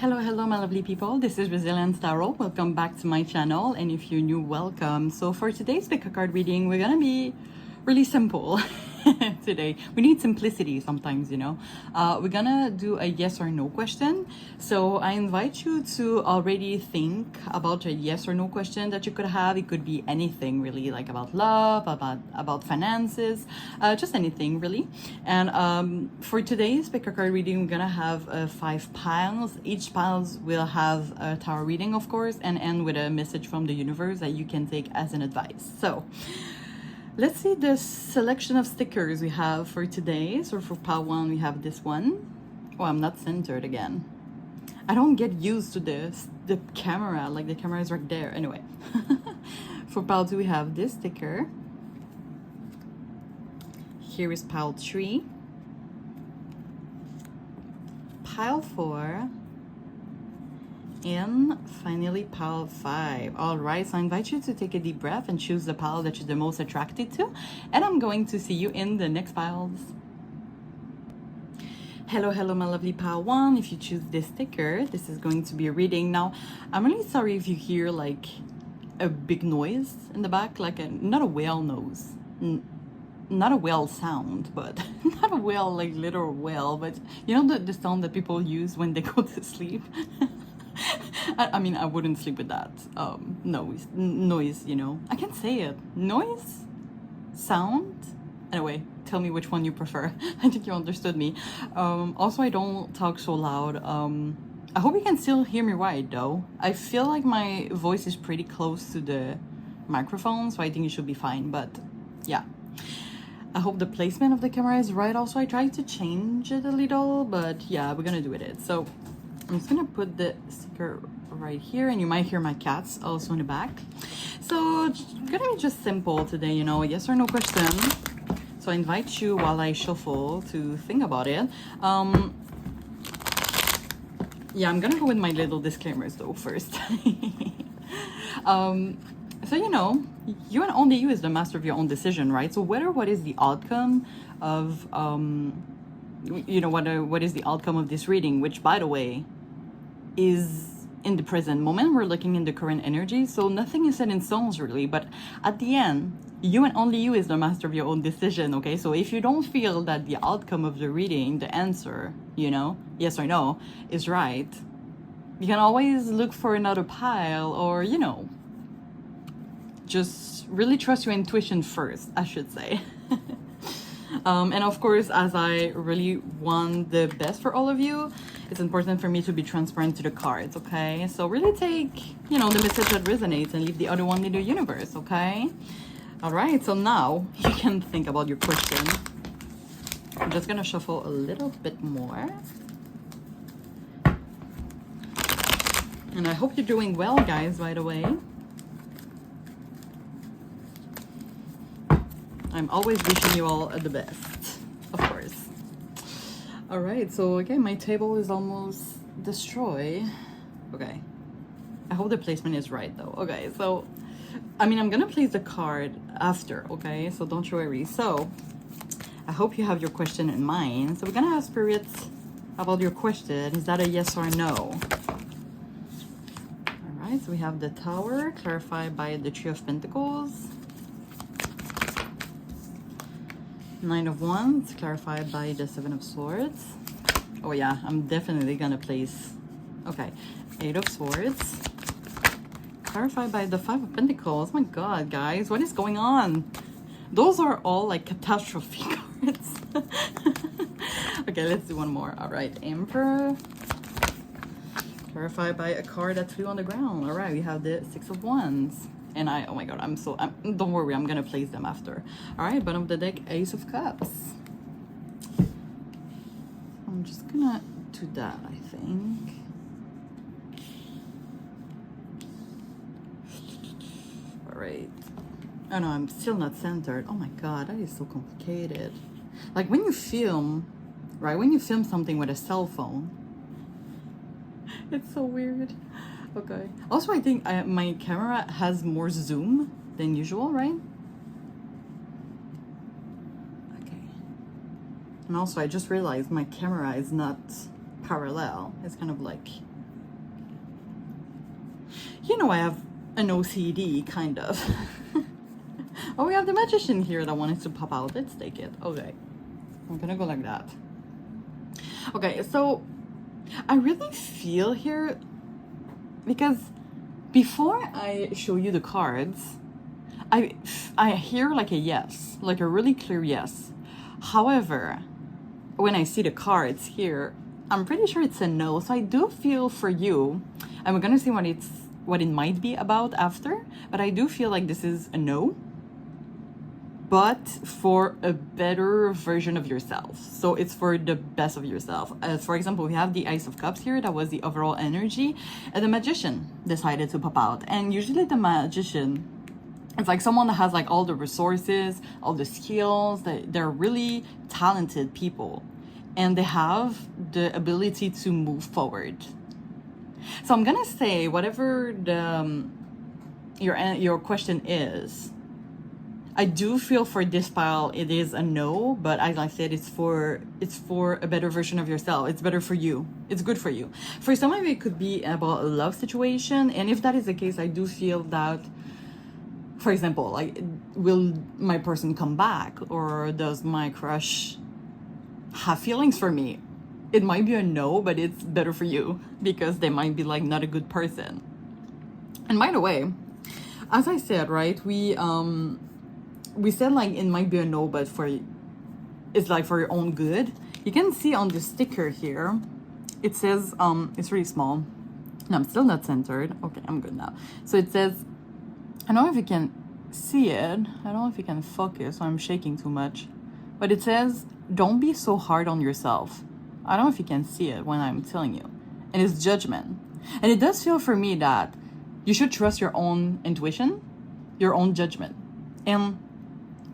Hello, my lovely people. This is Resilience Tarot. Welcome back to my channel. And if you're new, welcome. So for today's pick a card reading, we're gonna be really simple today. We need simplicity sometimes, we're gonna do a yes or no question. So I invite you to already think about a yes or no question that you could have. It could be anything really, like about love, about finances, just anything really. And for today's pick a card reading, we're gonna have 5 piles. Each piles will have a tarot reading, of course, and end with a message from the universe that you can take as an advice. So let's see the selection of stickers we have for today. So for pile 1, we have this one. Oh, I'm not centered again. I don't get used to this, the camera, like the camera is right there. Anyway, for pile 2, we have this sticker. Here is pile 3. Pile 4. And finally pile 5. All right, so I invite you to take a deep breath and choose the pile that you're the most attracted to, and I'm going to see you in the next piles. Hello my lovely pile 1. If you choose this sticker, this is going to be a reading. Now I'm really sorry if you hear like a big noise in the back, like not a whale noise, not a whale sound, but not a whale like literal whale, but you know the sound that people use when they go to sleep. I mean, I wouldn't sleep with that. Noise, I can't say it. Noise? Sound? Anyway, tell me which one you prefer. I think you understood me. Also, I don't talk so loud. I hope you can still hear me right, though. I feel like my voice is pretty close to the microphone, so I think it should be fine. But, yeah. I hope the placement of the camera is right. Also, I tried to change it a little, but yeah, we're gonna do it. So I'm just gonna put the sticker right here, and you might hear my cats also in the back. So it's gonna be just simple today, a yes or no question. So I invite you, while I shuffle, to think about it. Yeah, I'm gonna go with my little disclaimers though first. So you and only you is the master of your own decision, right? So what is the outcome of what is the outcome of this reading, which, by the way, is in the present moment. We're looking in the current energy, so nothing is set in stone really, but at the end, you and only you is the master of your own decision. Okay, so if you don't feel that the outcome of the reading, the answer, yes or no, is right, you can always look for another pile, or just really trust your intuition first, I should say. And of course, as I really want the best for all of you, it's important for me to be transparent to the cards, okay? So really take, the message that resonates and leave the other one in the universe, okay? All right, so now you can think about your question. I'm just gonna shuffle a little bit more. And I hope you're doing well, guys, by the way. I'm always wishing you all the best, of course. All right, so again, my table is almost destroyed. Okay, I hope the placement is right though. Okay, so I'm gonna place the card after, okay, so don't you worry. So I hope you have your question in mind. So we're gonna ask spirits about your question. Is that a yes or no? All right, so we have the Tower, clarified by the Three of Pentacles. 9 of Wands, clarified by the 7 of Swords. Oh yeah, I'm definitely gonna place, okay, 8 of Swords, clarified by the 5 of Pentacles. Oh my god, guys, what is going on? Those are all like catastrophe cards. Okay, let's do one more. All right, Emperor, clarified by a card that flew on the ground. All right, we have the 6 of Wands. And oh my god, don't worry, I'm gonna place them after. All right, bottom of the deck, Ace of Cups. I'm just gonna do that, I think. All right. Oh no, I'm still not centered. Oh my god, that is so complicated. Like when you film, right? When you film something with a cell phone, it's so weird. Okay. Also, I think my camera has more zoom than usual, right? Okay. And also, I just realized my camera is not parallel. It's kind of like You know, I have an OCD, kind of. Oh, we have the magician here that wanted to pop out. Let's take it. Okay. I'm gonna go like that. Okay, so I really feel here, because before I show you the cards, I hear like a yes, like a really clear yes. However, when I see the cards here, I'm pretty sure it's a no. So I do feel for you, and we're gonna see what it might be about after, but I do feel like this is a no, but for a better version of yourself. So it's for the best of yourself. For example, we have the Ace of Cups here. That was the overall energy. And the Magician decided to pop out. And usually the Magician, it's like someone that has like all the resources, all the skills. They're really talented people. And they have the ability to move forward. So I'm going to say whatever your question is, I do feel for this pile it is a no, but as I said, it's for a better version of yourself. It's better for you. It's good for you. For some of you, it could be about a love situation, and if that is the case, I do feel that, for example, like, will my person come back, or does my crush have feelings for me? It might be a no, but it's better for you because they might be like not a good person. And by the way, as I said, right, we said like it might be a no, but it's like for your own good. You can see on the sticker here, it says, it's really small. No, I'm still not centered. Okay, I'm good now. So it says, I don't know if you can see it. I don't know if you can focus. I'm shaking too much. But it says, don't be so hard on yourself. I don't know if you can see it when I'm telling you. And it's judgment. And it does feel for me that you should trust your own intuition, your own judgment. And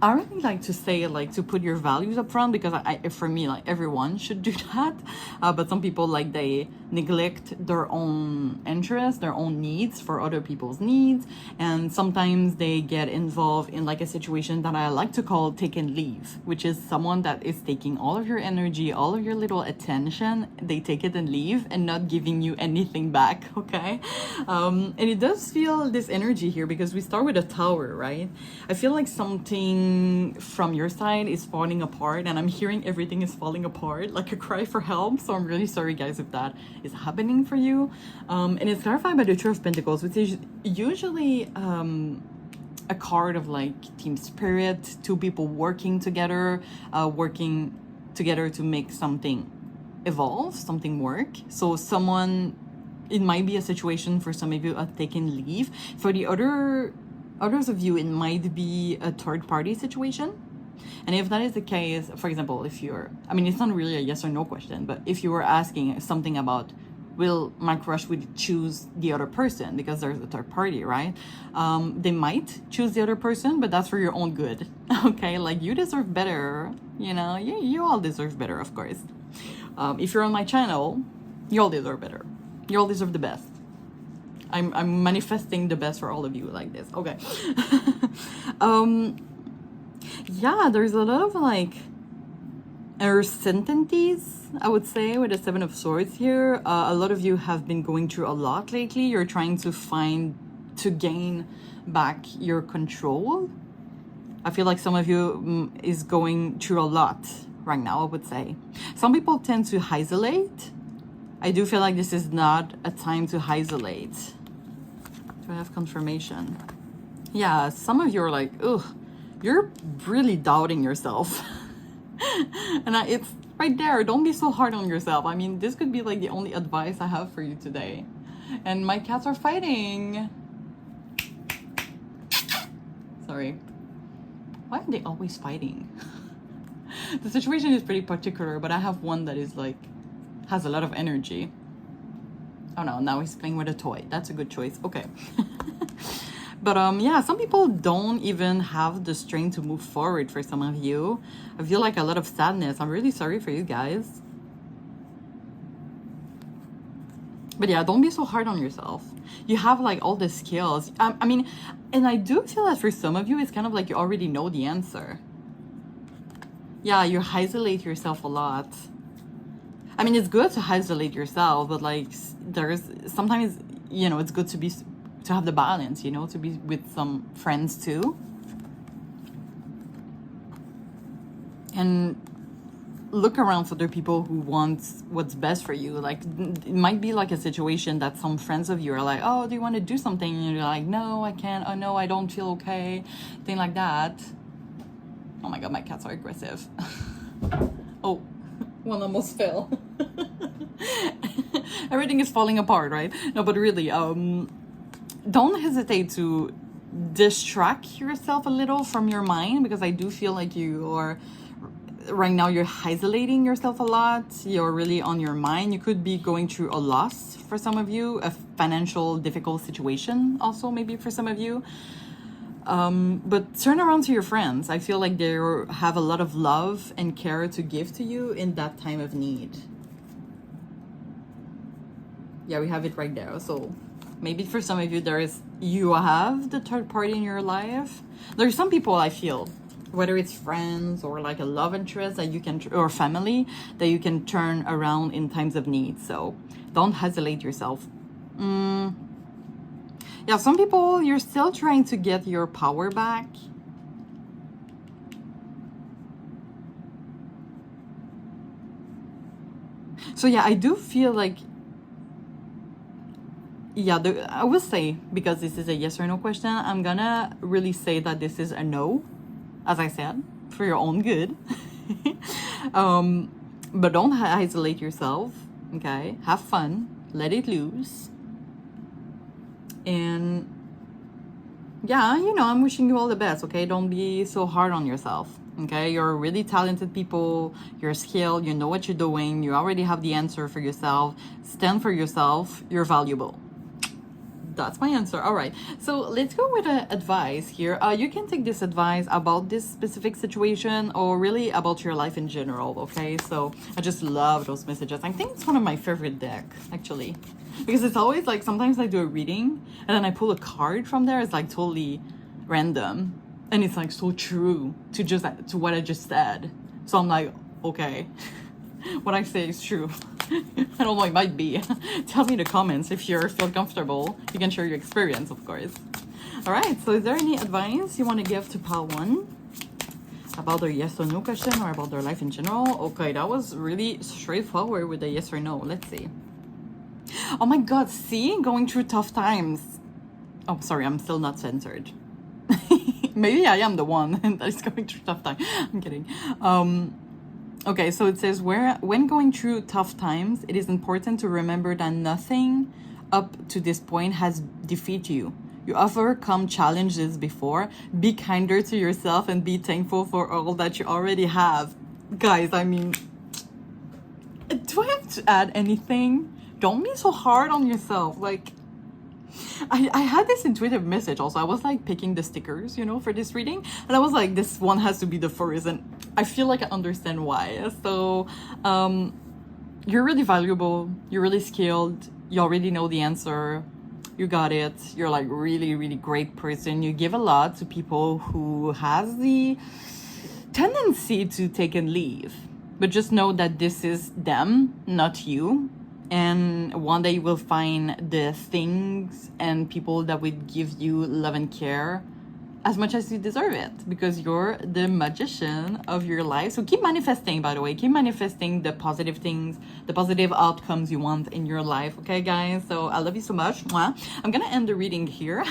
I really like to say, like, to put your values up front, because for me, like, everyone should do that. But some people, like, they neglect their own interests, their own needs for other people's needs. And sometimes they get involved in like a situation that I like to call take and leave, which is someone that is taking all of your energy, all of your little attention. They take it and leave and not giving you anything back. Okay. And it does feel this energy here, because we start with a Tower, right? I feel like something from your side is falling apart, and I'm hearing everything is falling apart, like a cry for help. So I'm really sorry, guys, if that is happening for you. And it's clarified by the Two of Pentacles, which is usually a card of like team spirit, two people working together to make something evolve, something work. So it might be a situation for some of you of taking leave. For the others of you, it might be a third party situation. And if that is the case, for example, it's not really a yes or no question, but if you were asking something about, will my crush would choose the other person because there's a third party, right? They might choose the other person, but that's for your own good. Okay, like, you deserve better. You all deserve better, of course. If you're on my channel, you all deserve better. You all deserve the best. I'm manifesting the best for all of you like this. Okay. Yeah, there's a lot of like uncertainties, I would say, with the Seven of Swords here. A lot of you have been going through a lot lately. You're trying to gain back your control. I feel like some of you is going through a lot right now, I would say. Some people tend to isolate. I do feel like this is not a time to isolate. Do I have confirmation? Yeah, some of you are like, ugh, you're really doubting yourself. And it's right there. Don't be so hard on yourself. I mean, this could be like the only advice I have for you today. And my cats are fighting. Sorry. Why are they always fighting? The situation is pretty particular, but I have one that is like, has a lot of energy. Oh no, now he's playing with a toy. That's a good choice. Okay. But yeah, some people don't even have the strength to move forward. For some of you, I feel like a lot of sadness. I'm really sorry for you guys. But yeah, don't be so hard on yourself. You have like all the skills. I mean, and I do feel that for some of you, it's kind of like you already know the answer. Yeah, you isolate yourself a lot. I mean, it's good to isolate yourself, but like sometimes, it's good to be to have the balance, you know, to be with some friends too. And look around for the people who want what's best for you. Like, it might be like a situation that some friends of you are like, oh, do you want to do something? And you're like, no, I can't. Oh, no, I don't feel okay. Thing like that. Oh my God, my cats are aggressive. Oh, one almost fell. Everything is falling apart, right? No, but really, don't hesitate to distract yourself a little from your mind, because I do feel like you are right now, you're isolating yourself a lot. You're really on your mind. You could be going through a loss for some of you, a financial difficult situation also maybe for some of you. But turn around to your friends. I feel like they have a lot of love and care to give to you in that time of need. Yeah, we have it right there. So maybe for some of you, you have the third party in your life. There's some people, I feel, whether it's friends or like a love interest that you can, or family that you can turn around in times of need. So don't hesitate yourself. Yeah, some people, you're still trying to get your power back. So yeah, I do feel like, yeah, I will say, because this is a yes or no question, I'm gonna really say that this is a no, as I said, for your own good. But don't isolate yourself, okay? Have fun, let it loose. And yeah, you know, I'm wishing you all the best, okay? Don't be so hard on yourself, okay? You're really talented people, you're skilled, you know what you're doing, you already have the answer for yourself. Stand for yourself, you're valuable. That's my answer. All right, so let's go with advice here. You can take this advice about this specific situation or really about your life in general, okay? So I just love those messages. I think it's one of my favorite deck, actually, because it's always like, sometimes I do a reading and then I pull a card from there. It's like totally random and it's like so true to what I just said. So I'm like, okay, what I say is true. I don't know, it might be. Tell me in the comments if you feel comfortable. You can share your experience, of course. All right, so is there any advice you want to give to pile 1 about their yes or no question or about their life in general? Okay, that was really straightforward with the yes or no. Let's see. Oh my God, see? Going through tough times. Oh, sorry, I'm still not censored. Maybe I am the one that is going through tough time. I'm kidding. Okay, so it says, when going through tough times, it is important to remember that nothing up to this point has defeated you. You overcome challenges before. Be kinder to yourself and be thankful for all that you already have. Guys, I mean, do I have to add anything? Don't be so hard on yourself. Like, I had this intuitive message also. I was like picking the stickers, you know, for this reading. And I was like, this one has to be the first. And I feel like I understand why. So you're really valuable. You're really skilled. You already know the answer. You got it. You're like really, really great person. You give a lot to people who has the tendency to take and leave. But just know that this is them, not you. And one day you will find the things and people that would give you love and care as much as you deserve it, because you're the magician of your life. So keep manifesting, by the way. Keep manifesting the positive things, the positive outcomes you want in your life. Okay, guys? So I love you so much. Mwah. I'm going to end the reading here.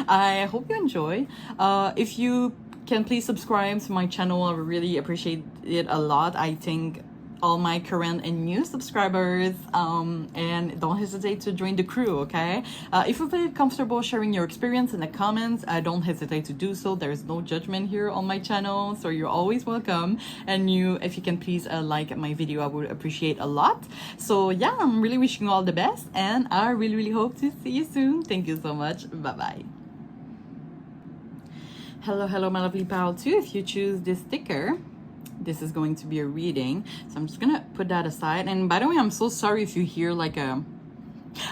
I hope you enjoy. If you can please subscribe to my channel, I would really appreciate it a lot. I think all my current and new subscribers, and don't hesitate to join the crew, okay? If you feel comfortable sharing your experience in the comments, don't hesitate to do so. There's no judgment here on my channel, so you're always welcome. And if you can please like my video, I would appreciate a lot. So yeah, I'm really wishing you all the best, and I really, really hope to see you soon. Thank you so much. Bye-bye. Hello, my lovely pal too. If you choose this sticker, this is going to be a reading, so I'm just gonna put that aside. And by the way, I'm so sorry if you hear like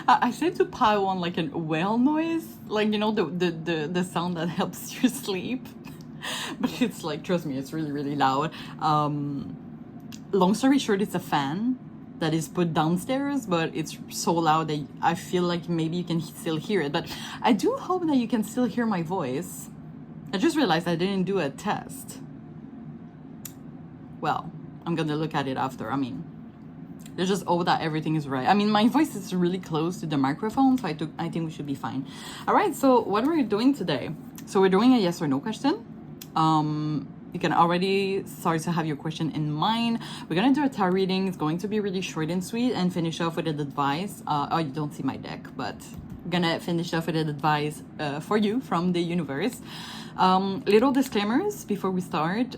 I said to pile on like a whale noise, like, you know, the sound that helps you sleep. But it's like, trust me, it's really, really loud. Long story short, it's a fan. that is put downstairs, but it's so loud that I feel like maybe you can still hear it. But I do hope that you can still hear my voice. I just realized I didn't do a test. Well, I'm gonna look at it after. I mean, let's just hope that everything is right. I mean, my voice is really close to the microphone, so I think we should be fine. All right, so what are we doing today? So we're doing a yes or no question. You can already start to have your question in mind. We're gonna do a tarot reading. It's going to be really short and sweet, and finish off with an advice. Oh, you don't see my deck, but I'm gonna finish off with an advice for you from the universe. Little disclaimers before we start.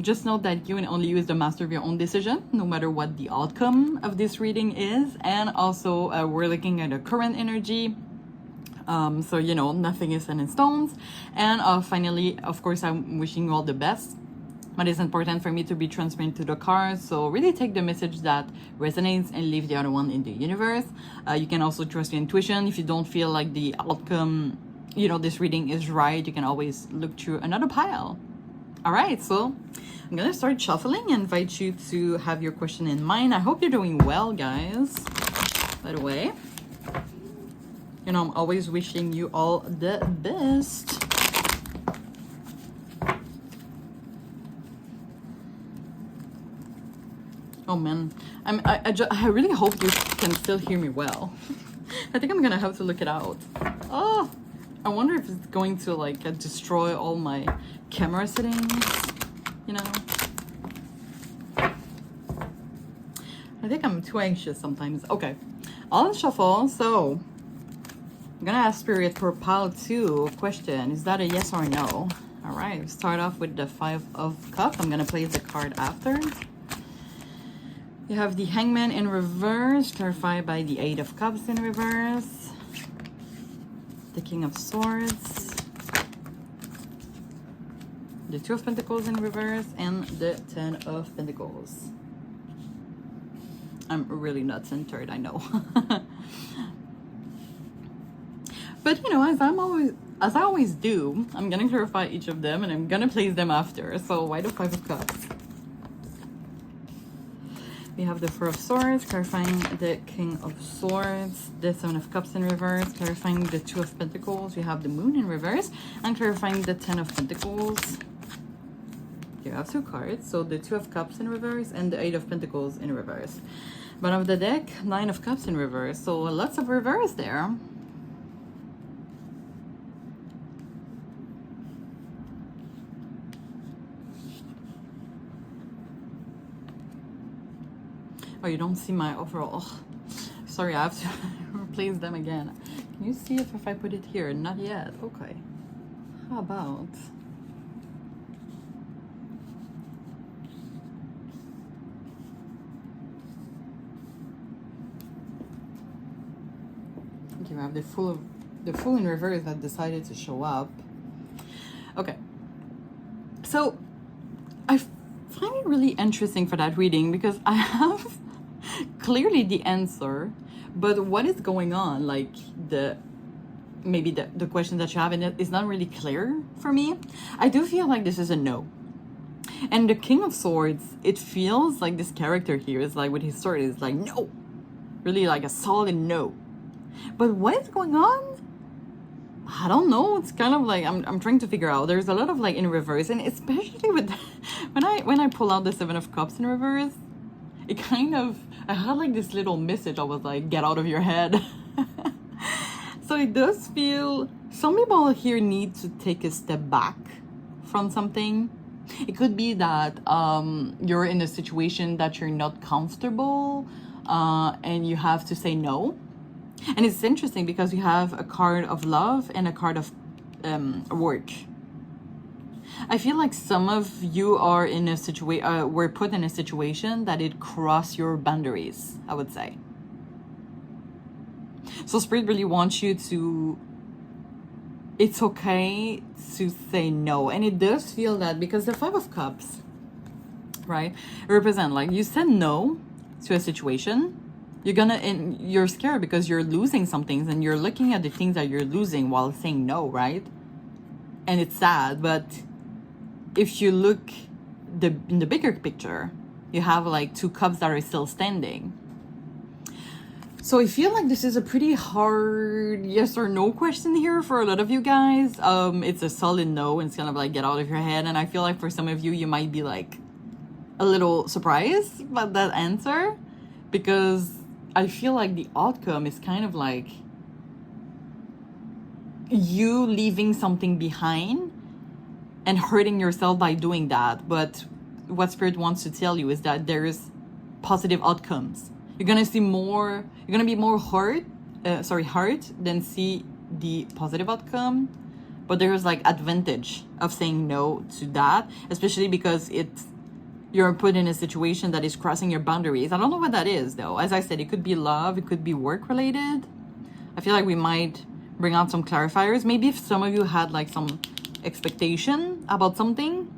Just note that you and only you is the master of your own decision, no matter what the outcome of this reading is. And also, we're looking at a current energy. So, you know, nothing is set in stones. And finally, of course, I'm wishing you all the best. But it's important for me to be transparent to the cards. So really take the message that resonates and leave the other one in the universe. You can also trust your intuition. If you don't feel like the outcome, you know, this reading is right, you can always look through another pile. All right, so I'm gonna start shuffling and invite you to have your question in mind. I hope you're doing well, guys, by the way. You know, I'm always wishing you all the best. Oh man, I really hope you can still hear me well. I think I'm gonna have to look it out. Oh, I wonder if it's going to like destroy all my camera settings, you know. I think I'm too anxious sometimes. Okay, I'll shuffle. So I'm gonna ask Spirit for pile 2 question. Is that a yes or no? All right, start off with the 5 of Cups. I'm gonna place the card after. You have the Hangman in reverse, clarified by the 8 of Cups in reverse. The King of Swords. The 2 of Pentacles in reverse, and the 10 of Pentacles. I'm really not centered, I know. But you know, as I always do, I'm gonna clarify each of them and I'm gonna place them after. So why the 5 of Cups? We have the 4 of Swords, clarifying the King of Swords, the 7 of Cups in reverse, clarifying the 2 of Pentacles. We have the Moon in reverse, and clarifying the 10 of Pentacles. You have 2 cards, so the 2 of Cups in reverse and the 8 of Pentacles in reverse. Bottom of the deck, 9 of Cups in reverse, so lots of reverse there. Oh, you don't see my overall. Oh, sorry, I have to replace them again. Can you see if I put it here? Not yet. Okay. How about? Okay, we have the Fool in reverse that decided to show up. Okay. So I find it really interesting for that reading because I have clearly the answer, but what is going on, like maybe the question that you have in it is not really clear for me. I do feel like this is a no. And the King of Swords, it feels like this character here is like with his sword is like no, really like a solid no. But what is going on? I don't know. It's kind of like I'm trying to figure out. There's a lot of like in reverse, and especially with when I pull out the 7 of Cups in reverse, it kind of, I had like this little message. I was like, get out of your head. So it does feel some people here need to take a step back from something. It could be that you're in a situation that you're not comfortable, and you have to say no. And it's interesting because you have a card of love and a card of work. I feel like some of you are in a situation, were put in a situation that it crossed your boundaries, I would say. So Spirit really wants you to, it's okay to say no. And it does feel that because the 5 of Cups, right, represent like you said no to a situation. You're scared because you're losing some things and you're looking at the things that you're losing while saying no, right? And it's sad, but if you look in the bigger picture, you have like 2 cups that are still standing. So I feel like this is a pretty hard yes or no question here for a lot of you guys. It's a solid no, and it's kind of like get out of your head. And I feel like for some of you, you might be like a little surprised about that answer, because I feel like the outcome is kind of like you leaving something behind and hurting yourself by doing that. But what Spirit wants to tell you is that there's positive outcomes. You're gonna see more, you're gonna be more hurt than see the positive outcome. But there's like advantage of saying no to that, especially because you're put in a situation that is crossing your boundaries. I don't know what that is though. As I said, it could be love, it could be work related. I feel like we might bring out some clarifiers. Maybe if some of you had like some expectation about something.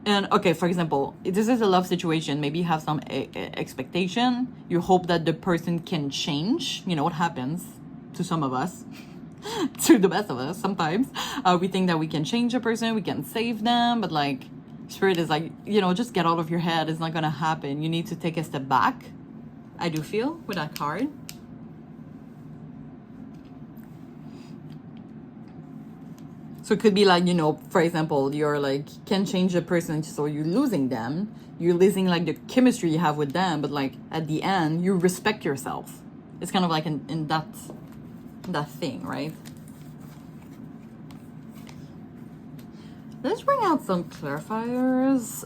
And okay, for example, if this is a love situation, maybe you have some expectation. You hope that the person can change. You know what happens to some of us, to the best of us sometimes. We think that we can change a person, we can save them, but like Spirit is like, just get out of your head. It's not gonna happen. You need to take a step back. I do feel with that card. So it could be like, for example, you're like, can change a person, so you're losing them. You're losing like the chemistry you have with them, but like at the end, you respect yourself. It's kind of like in that thing, right? Let's bring out some clarifiers.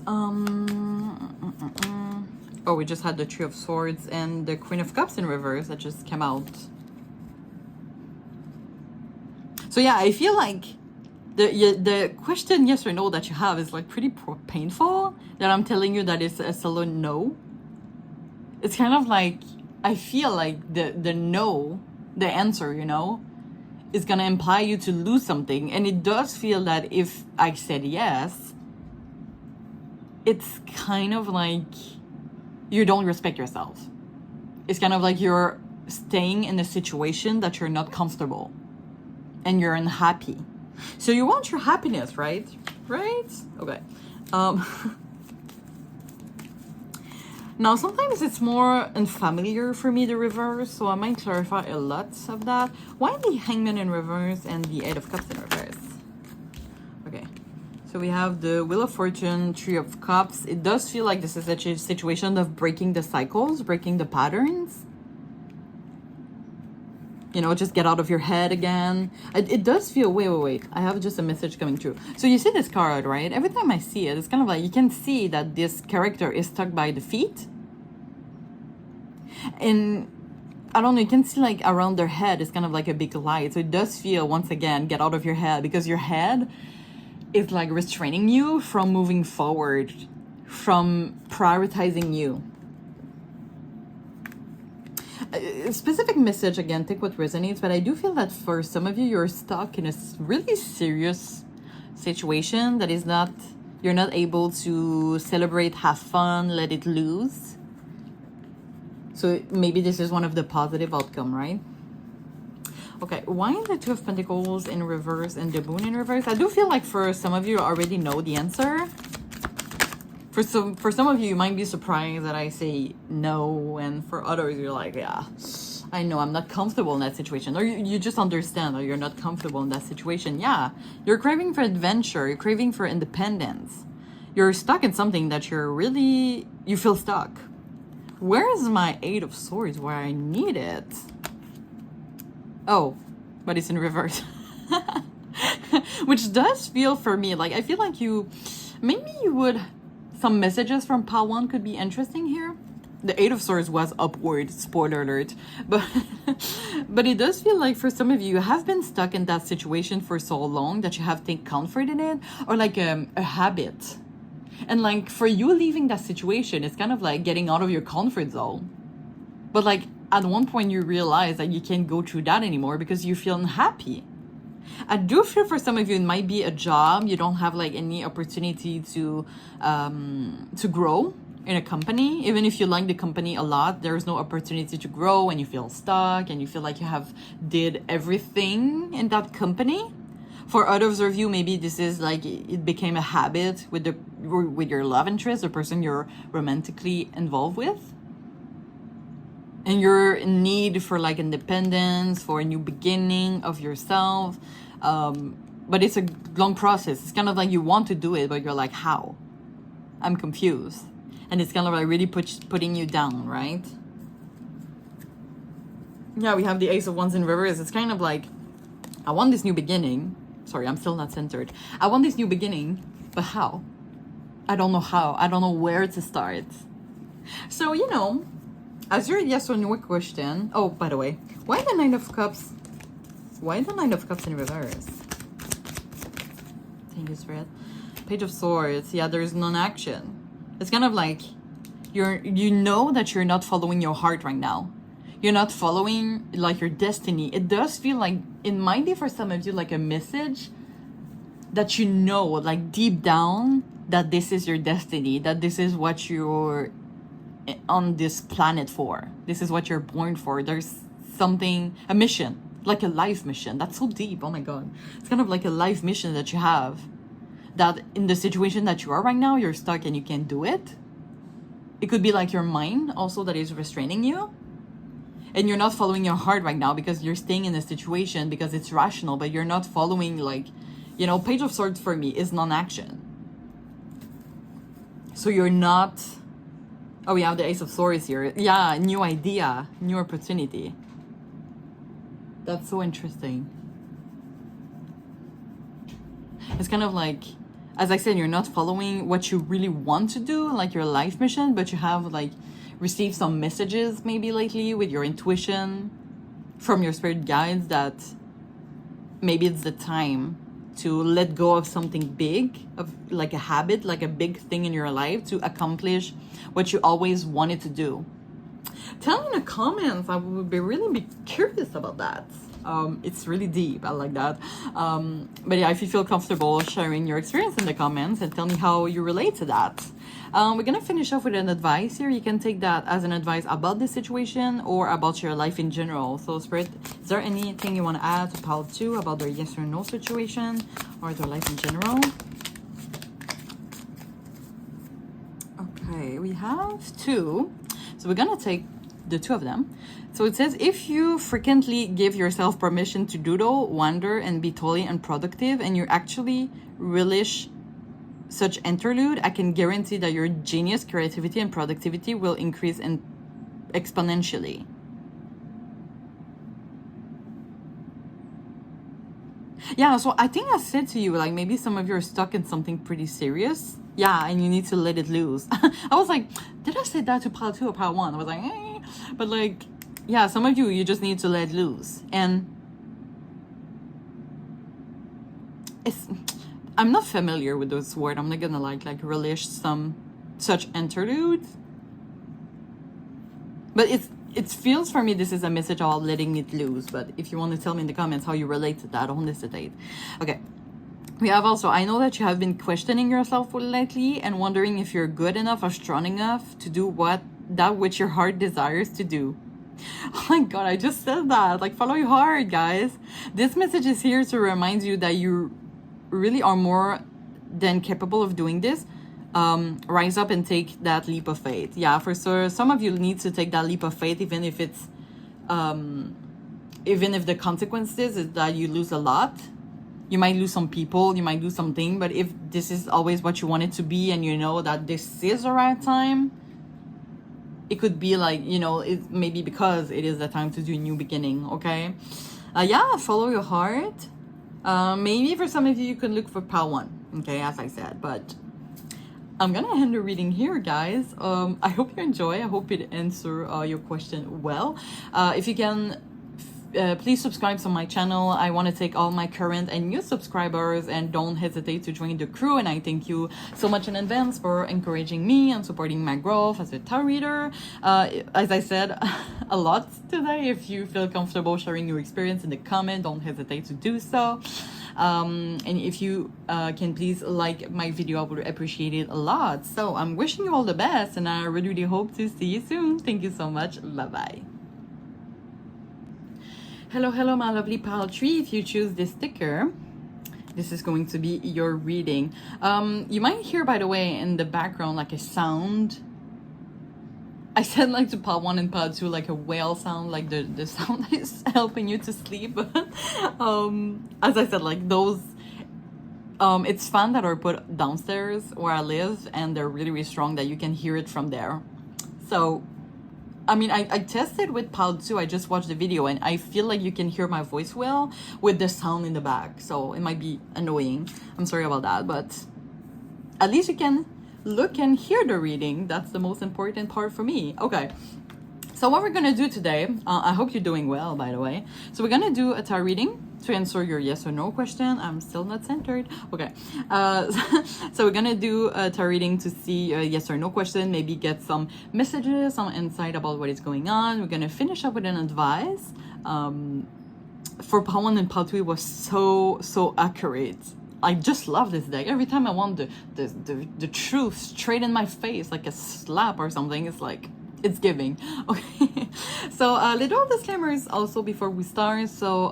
Oh, we just had the Three of Swords and the Queen of Cups in reverse that just came out. So yeah, I feel like the question yes or no that you have is like pretty painful, that I'm telling you that it's a solo no. It's kind of like, I feel like the no, the answer, is gonna imply you to lose something. And it does feel that if I said yes, it's kind of like you don't respect yourself. It's kind of like you're staying in a situation that you're not comfortable and you're unhappy. So you want your happiness, right? Right? Okay. Now, sometimes it's more unfamiliar for me, the reverse, so I might clarify a lot of that. Why the Hangman in reverse and the Eight of Cups in reverse? Okay. So we have the Wheel of Fortune, Three of Cups. It does feel like this is a situation of breaking the cycles, breaking the patterns. Just get out of your head again. It does feel, wait. I have just a message coming through. So you see this card, right? Every time I see it, it's kind of like you can see that this character is stuck by the feet. And I don't know, you can see like around their head is kind of like a big light. So it does feel, once again, get out of your head, because your head is like restraining you from moving forward, from prioritizing you. A specific message, again, take what resonates, but I do feel that for some of you, you're stuck in a really serious situation that is not, you're not able to celebrate, have fun, let it loose. So maybe this is one of the positive outcome, right? Okay, why the Two of Pentacles in reverse and the Moon in reverse? I do feel like for some of you already know the answer. For some of you, you might be surprised that I say no, and for others, you're like, yeah, I know I'm not comfortable in that situation. Or you just understand, or you're not comfortable in that situation. Yeah, you're craving for adventure, you're craving for independence. You're stuck in something that you feel stuck. Where is my Eight of Swords where I need it? Oh, but it's in reverse. Which does feel for me, like I feel like maybe you would... Some messages from Pile 1 could be interesting here. The Eight of Swords was upward, spoiler alert. But it does feel like for some of you have been stuck in that situation for so long that you have taken comfort in it, or like a habit. And like for you leaving that situation, it's kind of like getting out of your comfort zone. But like at one point you realize that you can't go through that anymore because you feel unhappy. I do feel for some of you it might be a job. You don't have like any opportunity to grow in a company. Even if you like the company a lot, there's no opportunity to grow, and you feel stuck and you feel like you have did everything in that company. For others of you, maybe this is like it became a habit with your love interest, the person you're romantically involved with. and your need for like independence, for a new beginning of yourself. But it's a long process. It's kind of like you want to do it, but you're like, how? I'm confused. And it's kind of like really putting you down, right? Yeah, we have the Ace of Wands in reverse. It's kind of like, I want this new beginning. Sorry, I'm still not centered. I want this new beginning, but how? I don't know how. I don't know where to start. So, you know, as your yes or no question. Oh, by the way, why the Nine of Cups? Why the Nine of Cups in reverse? Thank you, Spirit. Page of Swords. Yeah, there's non-action. It's kind of like you know that you're not following your heart right now. You're not following like your destiny. It does feel like it might be for some of you like a message that you know, like deep down, that this is your destiny, that this is what you're on this planet for. This is what you're born for. There's something, a mission, like a life mission. That's so deep. Oh my God. It's kind of like a life mission that you have. That in the situation that you are right now, you're stuck and you can't do it. It could be like your mind also that is restraining you. And you're not following your heart right now because you're staying in a situation because it's rational, but you're not following like, you know, Page of Swords for me is non-action. So you're not, oh, we have the Ace of Swords here. Yeah, new idea, new opportunity. That's so interesting. It's kind of like, as I said, you're not following what you really want to do, like your life mission, but you have like received some messages maybe lately with your intuition from your spirit guides that maybe it's the time to let go of something big, of like a habit, like a big thing in your life to accomplish what you always wanted to do. Tell me in the comments. I would be really curious about that. It's really deep. I like that. But yeah, if you feel comfortable sharing your experience in the comments and tell me how you relate to that. We're gonna finish off with an advice here. You can take that as an advice about this situation or about your life in general. So Spirit, is there anything you want to add to pile 2 about their yes or no situation or their life in general? Okay, we have 2. So we're gonna take the 2 of them. So it says, if you frequently give yourself permission to doodle, wander, and be totally unproductive, and you actually relish such interlude, I can guarantee that your genius, creativity, and productivity will increase exponentially. Yeah, so I think I said to you, like, maybe some of you are stuck in something pretty serious. Yeah, and you need to let it loose. I was like, did I say that to pile 2 or pile 1? I was like, eh. But like, yeah, some of you just need to let loose. And it's, I'm not familiar with this word. I'm not gonna like relish some such interlude. But it feels for me this is a message about letting it loose. But if you want to tell me in the comments how you relate to that, don't hesitate. Okay. We have also, I know that you have been questioning yourself lately and wondering if you're good enough or strong enough to do that which your heart desires to do. Oh my God, I just said that. Like, follow your heart, guys. This message is here to remind you that you really are more than capable of doing this. Rise up and take that leap of faith. Yeah, for sure. Some of you need to take that leap of faith, even if it's, even if the consequences is that you lose a lot. You might lose some people, you might lose something, but if this is always what you want it to be and you know that this is the right time, it could be like, you know, it maybe because it is the time to do a new beginning, okay? Yeah, follow your heart. Maybe for some of you, you could look for pile 1, okay, as I said, but I'm gonna end the reading here, guys. I hope you enjoy. I hope it answers your question well. If you can, please subscribe to my channel. I want to take all my current and new subscribers, and don't hesitate to join the crew. And I thank you so much in advance for encouraging me and supporting my growth as a tarot reader. As I said a lot today, if you feel comfortable sharing your experience in the comment, don't hesitate to do so. And if you can please like my video, I would appreciate it a lot. So I'm wishing you all the best, and I really hope to see you soon. Thank you so much. Bye bye. Hello, my lovely pile tree. If you choose this sticker, this is going to be your reading. You might hear, by the way, in the background like a sound. I said like to part one and part two, like a whale sound, like the sound that is helping you to sleep. As I said, like those, it's fun that are put downstairs where I live, and they're really, really strong that you can hear it from there. So, I mean, I tested with part two. I just watched the video, and I feel like you can hear my voice well with the sound in the back. So it might be annoying. I'm sorry about that, but at least you can look and hear the reading. That's the most important part for me. Okay, so what we're gonna do today, I hope you're doing well, by the way. So we're gonna do a tarot reading to answer your yes or no question. I'm still not centered. Okay, so we're gonna do a tarot reading to see a yes or no question, maybe get some messages, some insight about what is going on. We're gonna finish up with an advice. For part one and part two, it was so accurate. I just love this deck. Every time I want the truth straight in my face, like a slap or something, it's like, it's giving. Okay, so little disclaimers also before we start. So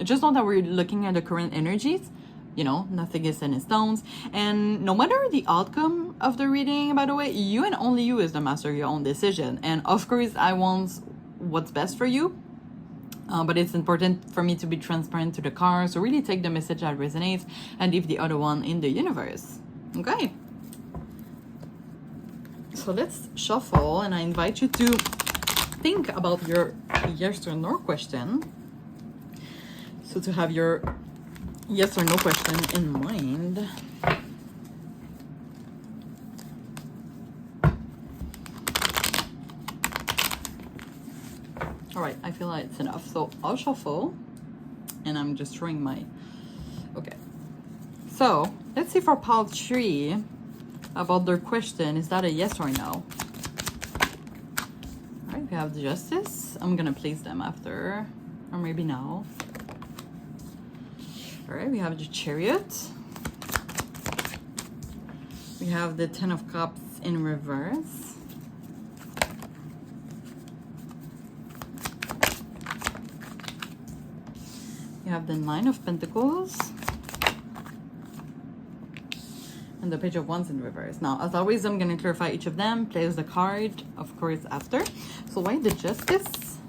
just know that we're looking at the current energies. You know, nothing is set in stones. And no matter the outcome of the reading, by the way, you and only you is the master of your own decision. And of course, I want what's best for you. But it's important for me to be transparent to the cards, so really take the message that resonates and leave the other one in the universe. Okay. So let's shuffle, and I invite you to think about your yes or no question. So to have your yes or no question in mind. All right, I feel like it's enough. So I'll shuffle, and I'm just throwing my... Okay. So let's see for part three about their question. Is that a yes or no? All right, we have the Justice. I'm gonna place them after, or maybe now. All right, we have the Chariot. We have the Ten of Cups in reverse. We have the Nine of Pentacles and the Page of Wands in reverse. Now, as always, I'm going to clarify each of them, place the card, of course, after. So why the Justice?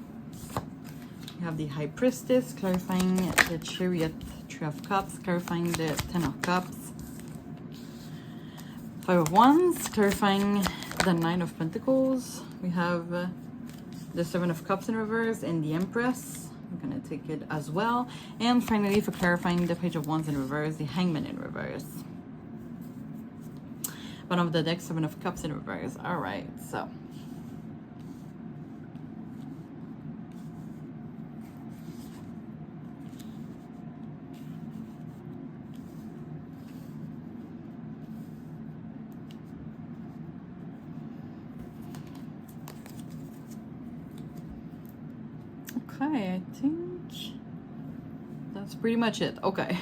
We have the High Priestess, clarifying the Chariot, Three of Cups, clarifying the Ten of Cups. Five of Wands, clarifying the Nine of Pentacles. We have the Seven of Cups in reverse and the Empress. I'm gonna take it as well. And finally, for clarifying the Page of Wands in reverse, the Hangman in reverse. Bottom of the deck, Seven of Cups in reverse. All right, so. Okay, I think that's pretty much it. Okay.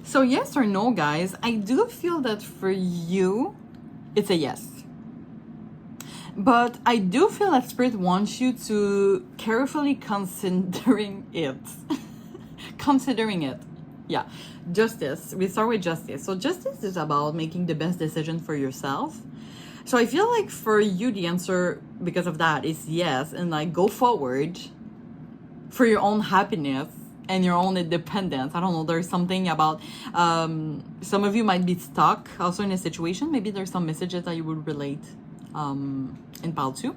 So yes or no, guys, I do feel that for you, it's a yes. But I do feel that Spirit wants you to carefully considering it. Considering it. Yeah. Justice. We start with Justice. So Justice is about making the best decision for yourself. So I feel like for you, the answer because of that is yes. And like go forward for your own happiness and your own independence. I don't know. There's something about some of you might be stuck also in a situation. Maybe there's some messages that you would relate in part two.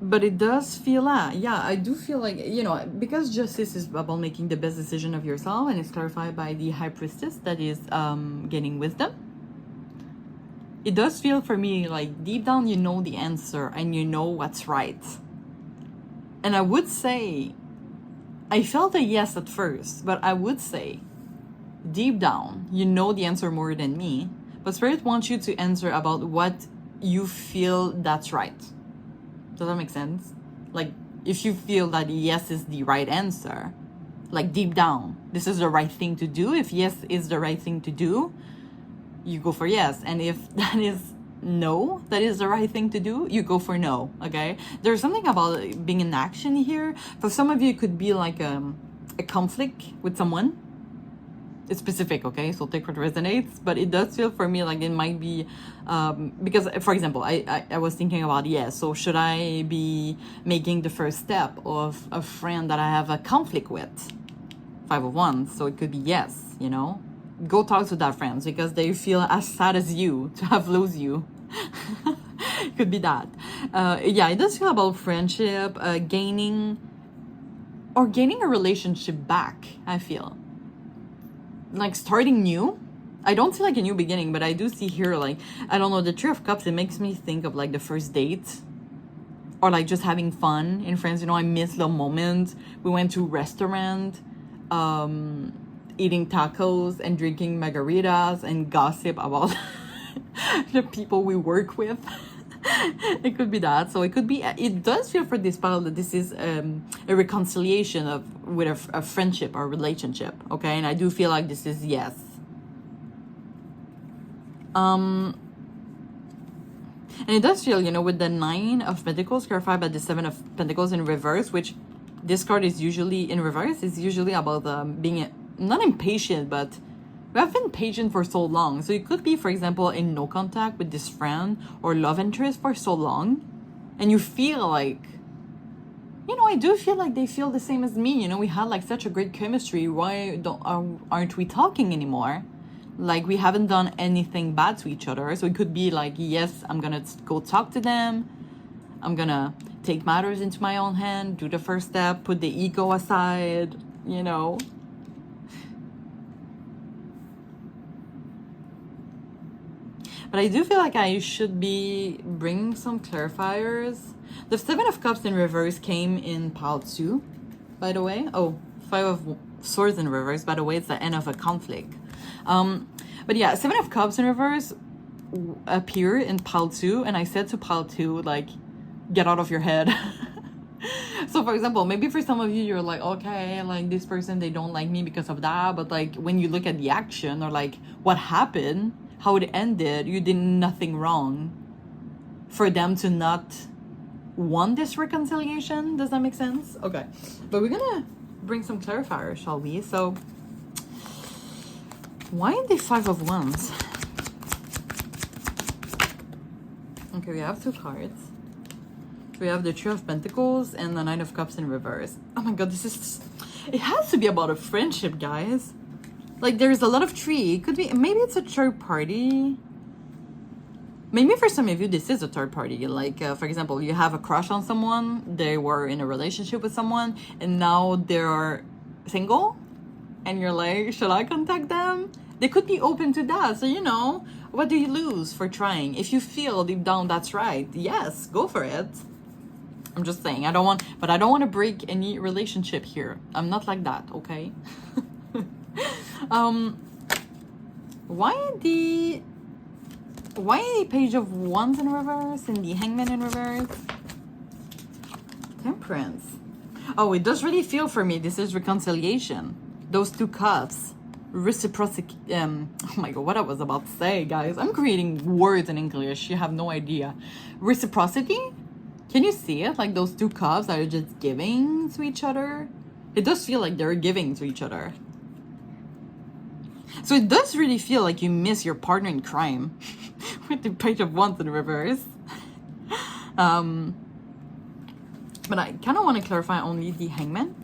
But it does feel yeah, I do feel like, you know, because Justice is about making the best decision of yourself, and it's clarified by the High Priestess that is gaining wisdom. It does feel for me like deep down you know the answer and you know what's right. And I would say, I felt a yes at first, but I would say deep down you know the answer more than me. But Spirit wants you to answer about what you feel that's right. Does that make sense? Like, if you feel that yes is the right answer, like deep down, this is the right thing to do. If yes is the right thing to do, you go for yes. And if that is no, that is the right thing to do, you go for no, okay? There's something about being in action here. For some of you, it could be like a conflict with someone. It's specific, okay? So take what resonates. But it does feel for me like it might be, because, for example, I was thinking about, yeah, so should I be making the first step of a friend that I have a conflict with? 5 of Wands. So it could be yes, you know? Go talk to that friend because they feel as sad as you to have lose you. Could be that. Yeah, it does feel about friendship, gaining a relationship back, I feel. Like starting new. I don't see like a new beginning, but I do see here like, I don't know, the Three of Cups, it makes me think of like the first date. Or like just having fun in friends, you know, I miss the moment. We went to a restaurant, eating tacos and drinking margaritas and gossip about the people we work with. It could be that. So it could be, it does feel for this pile that this is a reconciliation with a friendship or relationship, okay? And I do feel like this is yes. And it does feel, you know, with the Nine of Pentacles clarified by the Seven of Pentacles in reverse, which this card is usually in reverse, is usually about being not impatient, but we have been patient for so long. So it could be, for example, in no contact with this friend or love interest for so long. And you feel like, you know, I do feel like they feel the same as me. You know, we had like such a great chemistry. Why aren't we talking anymore? Like we haven't done anything bad to each other. So it could be like, yes, I'm going to go talk to them. I'm going to take matters into my own hand, do the first step, put the ego aside, you know. But I do feel like I should be bringing some clarifiers. The Seven of Cups in reverse came in pile 2, by the way. Oh, Five of Swords in reverse, by the way, it's the end of a conflict. But yeah, Seven of Cups in reverse appeared in pile 2, and I said to pile 2, like, get out of your head. So for example, maybe for some of you, you're like, okay, like this person, they don't like me because of that. But like when you look at the action or like what happened, how it ended, you did nothing wrong for them to not want this reconciliation. Does that make sense? Okay, but we're gonna bring some clarifiers, shall we? So why the Five of Wands? Okay, we have 2 cards. We have the Three of Pentacles and the Nine of Cups in reverse. Oh my god, it has to be about a friendship, guys. Like, there's a lot of tree. It could be, maybe it's a third party. Maybe for some of you, this is a third party. Like, for example, you have a crush on someone. They were in a relationship with someone. And now they're single. And you're like, should I contact them? They could be open to that. So, you know, what do you lose for trying? If you feel deep down that's right, yes, go for it. I'm just saying, I don't want to break any relationship here. I'm not like that, okay? Why the Page of Wands in reverse and the Hangman in reverse? Temperance. Oh, it does really feel for me this is reconciliation. Those 2 cups. Reciprocity. Oh my god, what I was about to say, guys. I'm creating words in English. You have no idea. Reciprocity? Can you see it? Like those 2 cups that are just giving to each other. It does feel like they're giving to each other. So it does really feel like you miss your partner in crime with the Page of Wands in reverse. But I kind of want to clarify only the Hangman.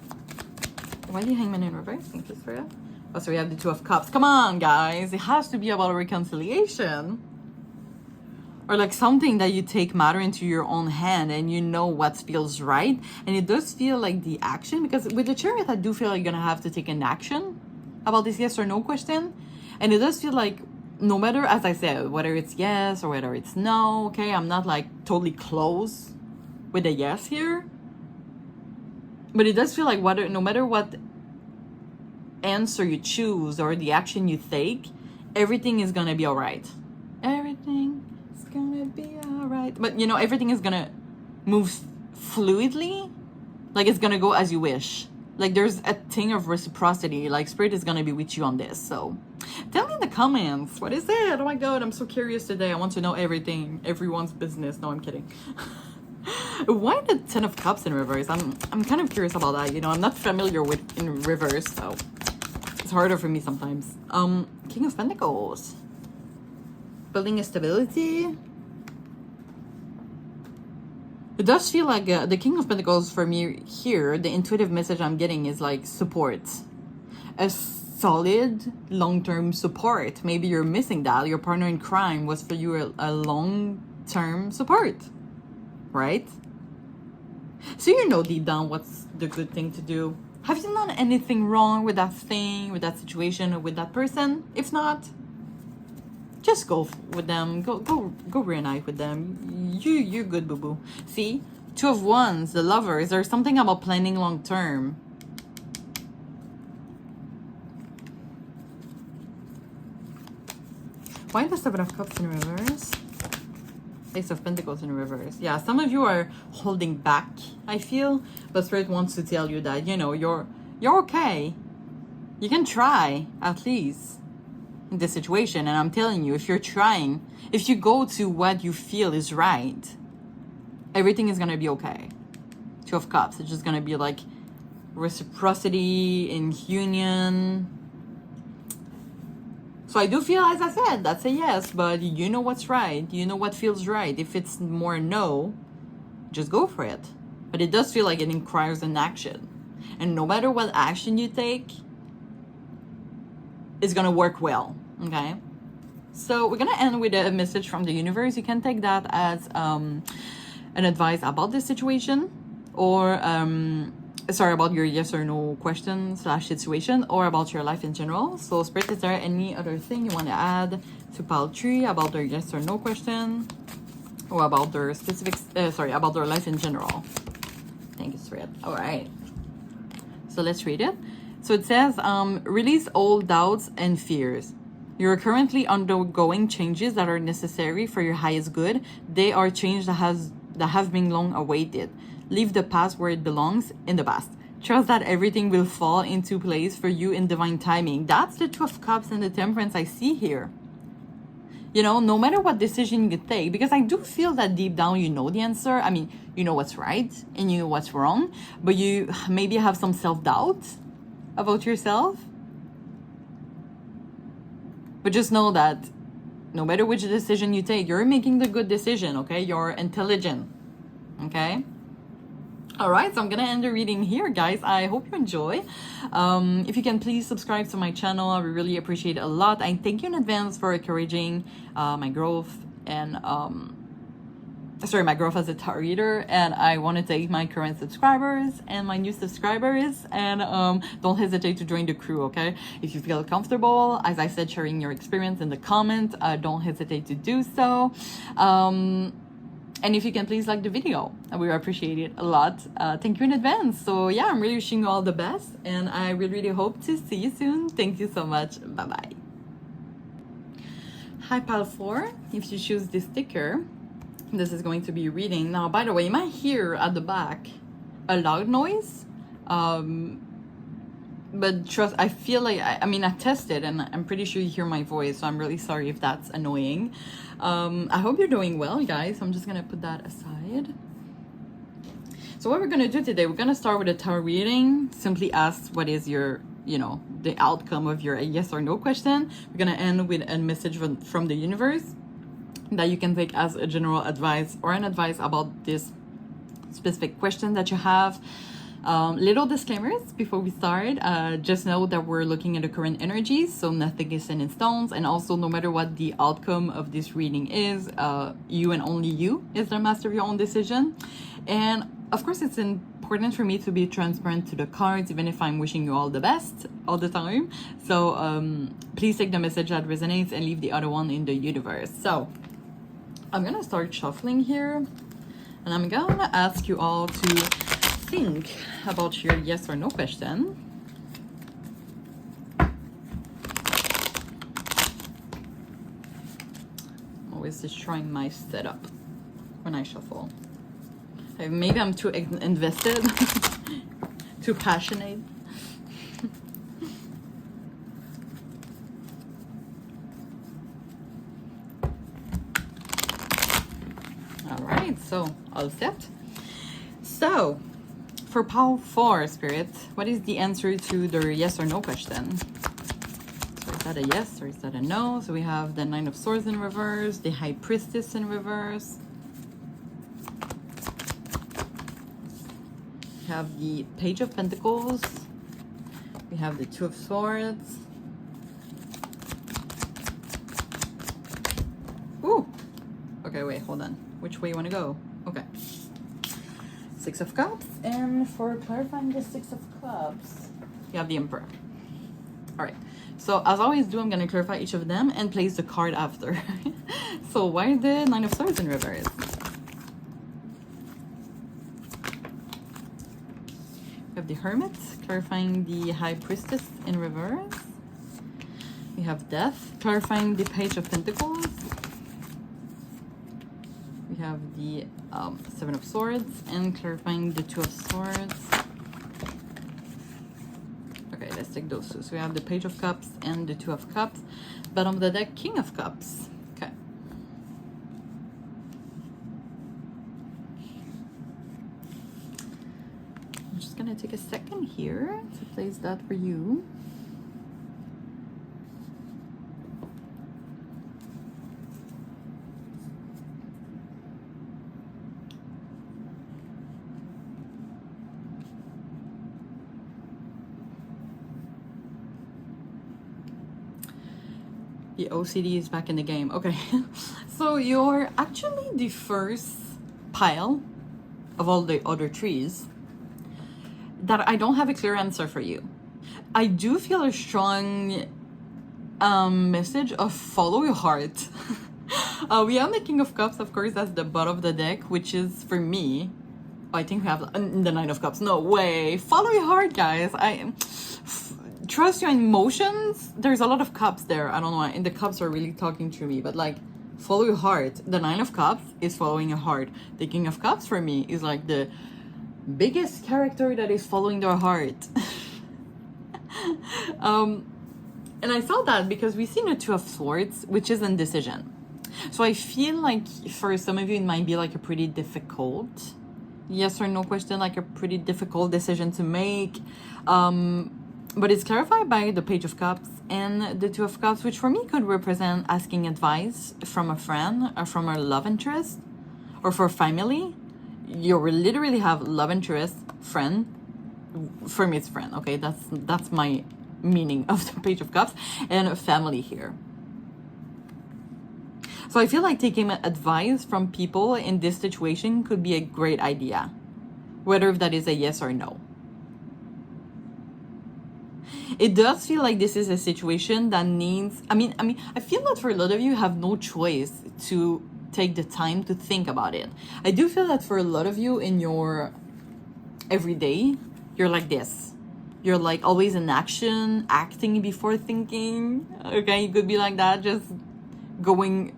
Why the Hangman in reverse? Thank you, Sophia. Oh, so we have the Two of Cups. Come on, guys. It has to be about a reconciliation. Or like something that you take matter into your own hand and you know what feels right. And it does feel like the action. Because with the Chariot, I do feel like you're going to have to take an action about this yes or no question. And it does feel like no matter, as I said, whether it's yes or whether it's no, okay, I'm not like totally close with a yes here. But it does feel like no matter what answer you choose or the action you take, everything is gonna be all right. Everything is gonna be all right. But you know, everything is gonna move fluidly. Like it's gonna go as you wish. Like there's a thing of reciprocity. Like Spirit is gonna be with you on this. So tell me in the comments, what is it? Oh my god, I'm so curious today. I want to know everything, everyone's business. No, I'm kidding. Why the Ten of Cups in reverse? I'm kind of curious about that. You know, I'm not familiar with in reverse, so harder for me sometimes. King of Pentacles. Building a stability. It does feel like the King of Pentacles for me here, the intuitive message I'm getting is like support. A solid long-term support. Maybe you're missing that. Your partner in crime was for you a long-term support, right? So you know deep down what's the good thing to do. Have you done anything wrong with that thing, with that situation, or with that person? If not, just go with them. Go reunite with them. You're good, boo-boo. See? Two of Wands, the lovers. There's something about planning long term. Why the Seven of Cups in reverse? Ace of Pentacles in reverse. Yeah, some of you are holding back, I feel. But Spirit wants to tell you that, you know, you're okay. You can try, at least, in this situation. And I'm telling you, if you're trying, if you go to what you feel is right, everything is going to be okay. Two of Cups. It's just going to be like reciprocity in union. So I do feel, as I said, that's a yes, but you know what's right. You know what feels right. If it's more no, just go for it. But it does feel like it requires an action. And no matter what action you take, it's going to work well, okay? So we're going to end with a message from the universe. You can take that as an advice about this situation, or about your yes or no question / situation, or about your life in general. So Spirit, is there any other thing you want to add to pile 3 about their yes or no question, or about their specifics, about their life in general? Thank you, Spirit. All right, so let's read it. So it says, release all doubts and fears. You're currently undergoing changes that are necessary for your highest good. They are changes that have been long awaited. Leave the past where it belongs, in the past. Trust that everything will fall into place for you in divine timing. That's the Two of Cups and the Temperance I see here. You know, no matter what decision you take, because I do feel that deep down you know the answer. I mean, you know what's right and you know what's wrong, but you maybe have some self-doubt about yourself. But just know that no matter which decision you take, you're making the good decision, okay? You're intelligent, okay? All right, so I'm gonna end the reading here, guys. I hope you enjoy. If you can please subscribe to my channel, I would really appreciate it a lot. I thank you in advance for encouraging my growth and my growth as a tarot reader. And I want to thank my current subscribers and my new subscribers. And don't hesitate to join the crew, okay? If you feel comfortable, as I said, sharing your experience in the comments, don't hesitate to do so. And if you can please like the video, I would appreciate it a lot. Thank you in advance. So yeah, I'm really wishing you all the best, and I really hope to see you soon. Thank you so much. Bye-bye. Hi, Pile 4. If you choose this sticker, this is going to be reading. Now, by the way, you might hear at the back a loud noise. But trust, I feel like, I mean, I tested and I'm pretty sure you hear my voice, so I'm really sorry if that's annoying. I hope you're doing well, guys. I'm just gonna put that aside. So what we're gonna do today, we're gonna start with a tarot reading. Simply ask what is your, you know, the outcome of your yes or no question. We're gonna end with a message from the universe that you can take as a general advice or an advice about this specific question that you have. Little disclaimers before we start. Just know that we're looking at the current energies, so nothing is set in stones. And also, no matter what the outcome of this reading is, you and only you is the master of your own decision. And of course, it's important for me to be transparent to the cards, even if I'm wishing you all the best all the time. So please take the message that resonates and leave the other one in the universe. So I'm gonna start shuffling here, and I'm gonna ask you all to think about your yes or no question. Always destroying my setup when I shuffle. Maybe I'm too invested, too passionate. All right, so all set. So for Pile 4, Spirit, what is the answer to the yes or no question? that a yes or is that a no? So we have the Nine of Swords in reverse, the High Priestess in reverse. We have the Page of Pentacles. We have the Two of Swords. Ooh! Okay, wait, hold on. Which way you want to go? Okay. Six of Cups. And for clarifying the Six of Cups, you have the Emperor. All right. So as I always do, I'm going to clarify each of them and place the card after. So why the Nine of Swords in reverse? We have the Hermit, clarifying the High Priestess in reverse. We have Death, clarifying the Page of Pentacles. We have the Seven of Swords and clarifying the Two of Swords. Okay, let's take those two. So we have the Page of Cups and the Two of Cups. Bottom of the deck, King of Cups. Okay. I'm just gonna take a second here to place that for you. The OCD is back in the game. Okay. So you're actually the first pile of all the other trees that I don't have a clear answer for you. I do feel a strong message of follow your heart. We have the King of Cups, of course, that's the bottom of the deck, which is for me, I think we have the Nine of Cups. No way. Follow your heart, guys. Trust your emotions. There's a lot of cups there. I don't know why. And the cups are really talking to me. But like, follow your heart. The Nine of Cups is following your heart. The King of Cups for me is like the biggest character that is following their heart. And I saw that because we've seen the Two of Swords, which is indecision. So I feel like for some of you, it might be like a pretty difficult yes or no question, like a pretty difficult decision to make. But it's clarified by the Page of Cups and the Two of Cups, which for me could represent asking advice from a friend or from a love interest or for family. You literally have love interest, friend. For me, it's friend. Okay, that's my meaning of the Page of Cups, and a family here. So I feel like taking advice from people in this situation could be a great idea, whether that is a yes or no. It does feel like this is a situation that needs, I feel that for a lot of you have no choice to take the time to think about it. I do feel that for a lot of you in your everyday, you're like this. You're like always in action, acting before thinking. Okay, you could be like that, just going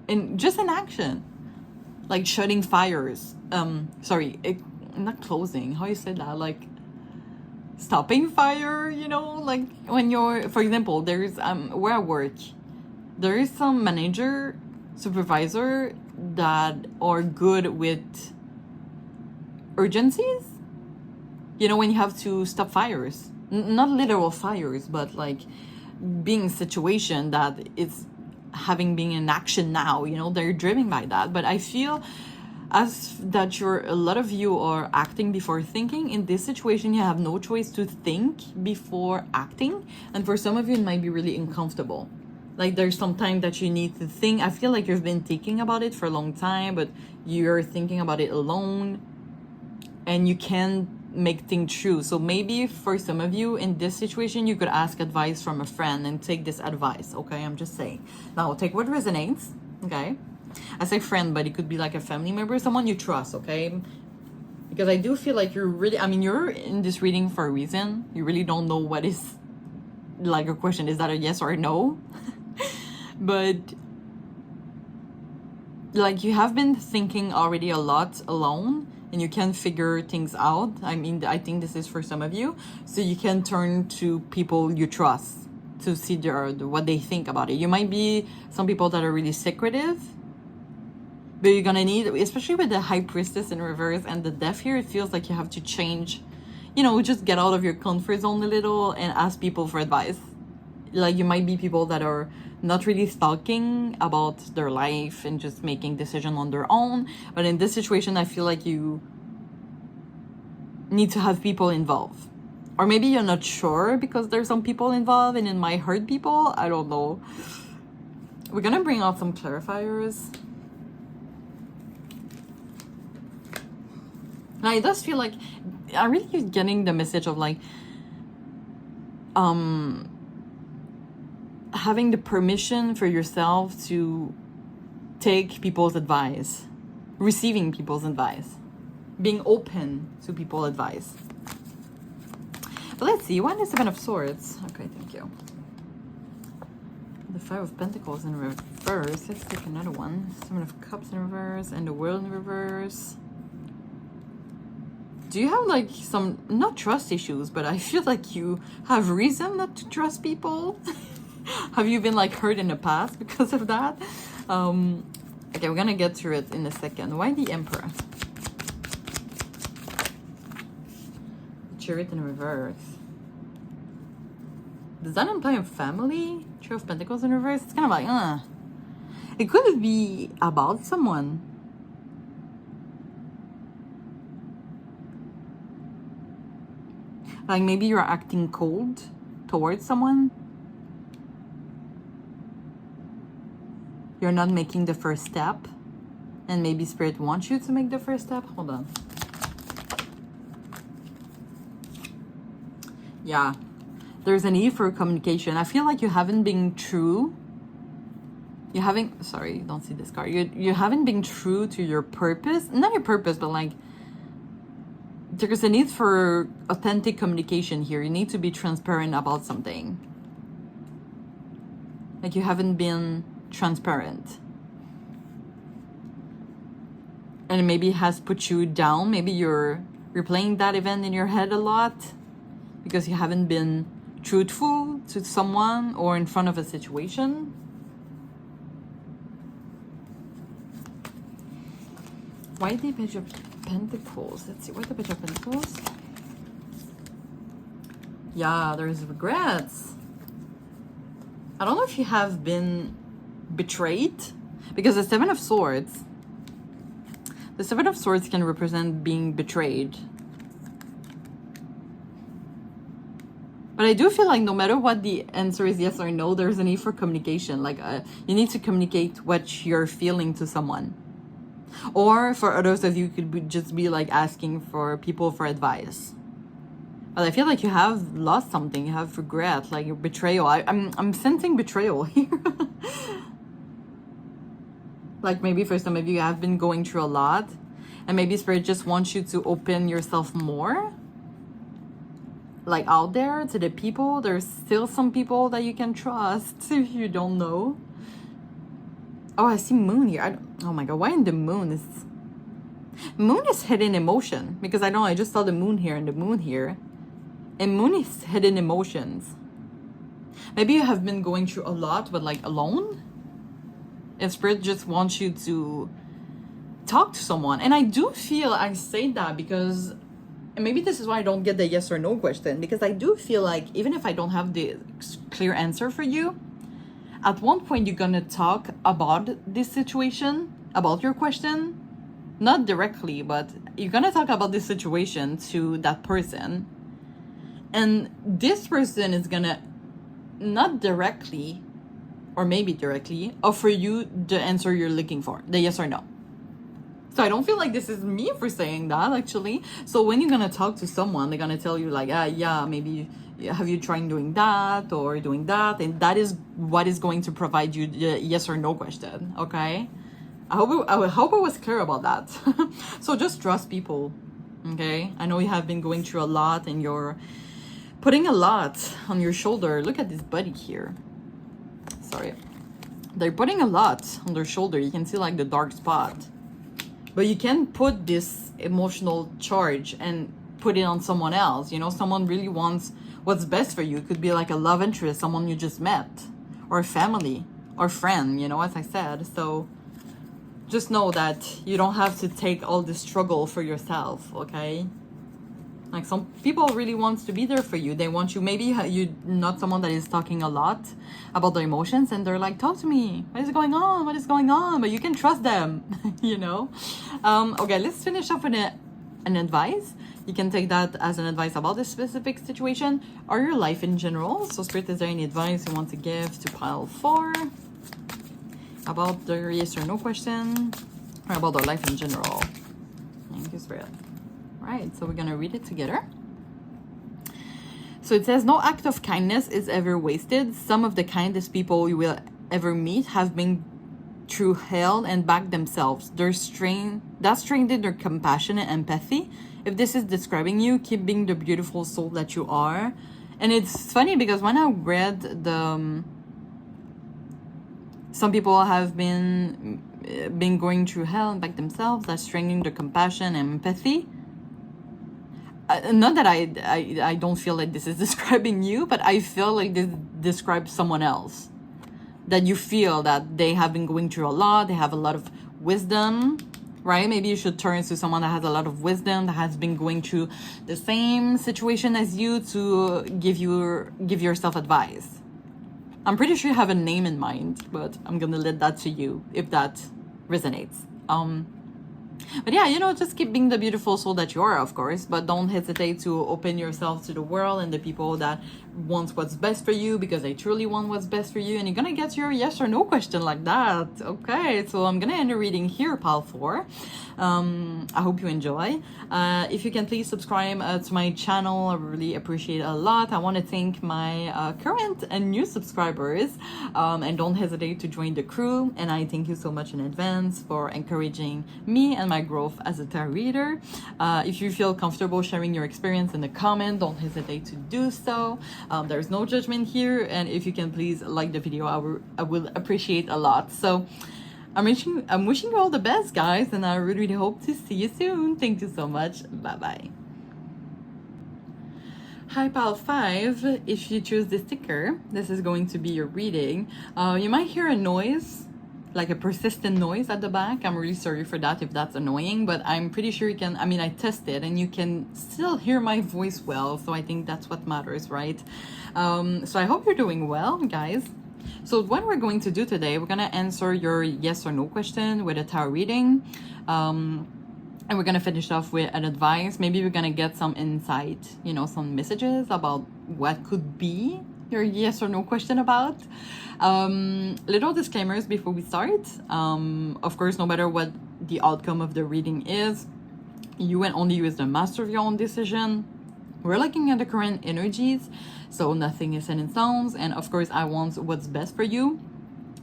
in, just in action. Like shutting fires. Not closing. How you say that? Like stopping fire, you know, like when you're, for example, there's where I work, there is some manager, supervisor that are good with urgencies, you know, when you have to stop fires, not literal fires, but like being a situation that it's having been in action now, you know, they're driven by that. But I feel as that a lot of you are acting before thinking. In this situation, you have no choice to think before acting, and for some of you it might be really uncomfortable. Like there's some time that you need to think. I feel like you've been thinking about it for a long time, but you're thinking about it alone and you can't make things true. So maybe for some of you in this situation, you could ask advice from a friend and take this advice. Okay, I'm just saying. Now take what resonates. Okay, I say friend, but it could be like a family member, someone you trust, okay? Because I do feel like you're really, you're in this reading for a reason. You really don't know what is, like a question, is that a yes or a no? But like you have been thinking already a lot alone and you can figure things out. I think this is for some of you. So you can turn to people you trust to see what they think about it. You might be some people that are really secretive, but you're gonna need, especially with the High Priestess in reverse and the Death here, it feels like you have to change, you know, just get out of your comfort zone a little and ask people for advice. like you might be people that are not really talking about their life and just making decisions on their own. But in this situation, I feel like you need to have people involved. Or maybe you're not sure because there's some people involved and it might hurt people. I don't know. We're gonna bring out some clarifiers. Now it does feel like I'm really getting the message of like having the permission for yourself to take people's advice, receiving people's advice, being open to people's advice. But let's see, why the Seven of Swords? Okay, thank you. The Five of Pentacles in reverse. Let's take another one. Seven of Cups in reverse and the World in reverse. Do you have like some, not trust issues, but I feel like you have reason not to trust people? Have you been like hurt in the past because of that? Okay, we're gonna get to it in a second. Why the Emperor? Chariot in reverse. Does that imply a family? Three of Pentacles in reverse? It's kind of like, It could be about someone. Like maybe you're acting cold towards someone. You're not making the first step. And maybe Spirit wants you to make the first step. Hold on. Yeah. There's a need for communication. I feel like you haven't been true. You haven't, sorry, don't see this card. You haven't been true to your purpose. Not your purpose, but like, there's a need for authentic communication here. You need to be transparent about something. Like you haven't been transparent. And it maybe has put you down. Maybe you're replaying that event in your head a lot because you haven't been truthful to someone or in front of a situation. Why the Page of Pentacles? Let's see, why the Page of Pentacles? Yeah, there's regrets. I don't know if you have been betrayed, because the Seven of Swords, the Seven of Swords can represent being betrayed. But I do feel like no matter what the answer is, yes or no, there's a need for communication. Like you need to communicate what you're feeling to someone. Or for others of you, could be just be like asking for people for advice. But I feel like you have lost something. You have regret, like your betrayal. I'm sensing betrayal here. Like maybe for some of you have been going through a lot, and maybe Spirit just wants you to open yourself more. Like out there to the people. There's still some people that you can trust if you don't know. Oh, I see moon here. Oh my god, why in the moon? Moon is hidden emotion. Because I know I just saw the moon here and the moon here. And moon is hidden emotions. Maybe you have been going through a lot, but like alone. And Spirit just wants you to talk to someone. And I do feel I say that because, and maybe this is why I don't get the yes or no question. Because I do feel like even if I don't have the clear answer for you, at one point you're gonna talk about this situation, about your question. Not directly, but you're gonna talk about this situation to that person. And this person is gonna not directly, or maybe directly, offer you the answer you're looking for, the yes or no. So I don't feel like this is me for saying that, actually. So when you're gonna talk to someone, they're gonna tell you like, yeah, maybe have you tried doing that or doing that? And that is what is going to provide you the yes or no question, okay? I hope I was clear about that. So just trust people, okay? I know you have been going through a lot and you're putting a lot on your shoulder. Look at this buddy here. Sorry. They're putting a lot on their shoulder. You can see like the dark spot. But you can put this emotional charge and put it on someone else. You know, someone really wants what's best for you. It could be like a love interest, someone you just met, or a family, or friend, you know, as I said. So just know that you don't have to take all this struggle for yourself, okay? Like some people really wants to be there for you. They want you, maybe you're not someone that is talking a lot about their emotions, and they're like, talk to me, what is going on, what is going on? But you can trust them, you know. Okay, let's finish off with an advice. You can take that as an advice about this specific situation or your life in general. So Spirit, is there any advice you want to give to pile 4 about the yes or no question, or about our life in general? Thank you, Spirit. Right, so we're gonna read it together. So it says, no act of kindness is ever wasted. Some of the kindest people you will ever meet have been through hell and back themselves. That's strained in their compassion and empathy. If this is describing you, keep being the beautiful soul that you are. And it's funny because when I read the some people have been going through hell and back themselves, that's strengthening their compassion and empathy. Not that I don't feel like this is describing you, but I feel like this describes someone else. That you feel that they have been going through a lot, they have a lot of wisdom, right? Maybe you should turn to someone that has a lot of wisdom, that has been going through the same situation as you, to give yourself advice. I'm pretty sure you have a name in mind, but I'm gonna let that to you if that resonates. But yeah, you know, just keep being the beautiful soul that you are, of course, but don't hesitate to open yourself to the world and the people that want what's best for you, because they truly want what's best for you, and you're gonna get your yes or no question like that. Okay, so I'm gonna end the reading here, pile 4. I hope you enjoy. If you can please subscribe to my channel, I really appreciate it a lot. I want to thank my current and new subscribers, and don't hesitate to join the crew, and I thank you so much in advance for encouraging me and my growth as a tarot reader. If you feel comfortable sharing your experience in the comment, don't hesitate to do so. There's no judgment here, and if you can please like the video, I will appreciate a lot. So I'm wishing you all the best, guys, and I really hope to see you soon. Thank you so much. Bye bye. Hi, pile 5. If you choose the sticker, this is going to be your reading. You might hear a noise, like a persistent noise at the back. I'm really sorry for that if that's annoying, but I'm pretty sure you can, I tested and you can still hear my voice well, so I think that's what matters, right? So I hope you're doing well, guys. So what we're going to do today, we're gonna answer your yes or no question with a tarot reading, and we're gonna finish off with an advice. Maybe we're gonna get some insight, you know, some messages about what could be your yes or no question about. Little disclaimers before we start. Of course, no matter what the outcome of the reading is, you and only you is the master of your own decision. We're looking at the current energies, so nothing is set in stone, and of course I want what's best for you,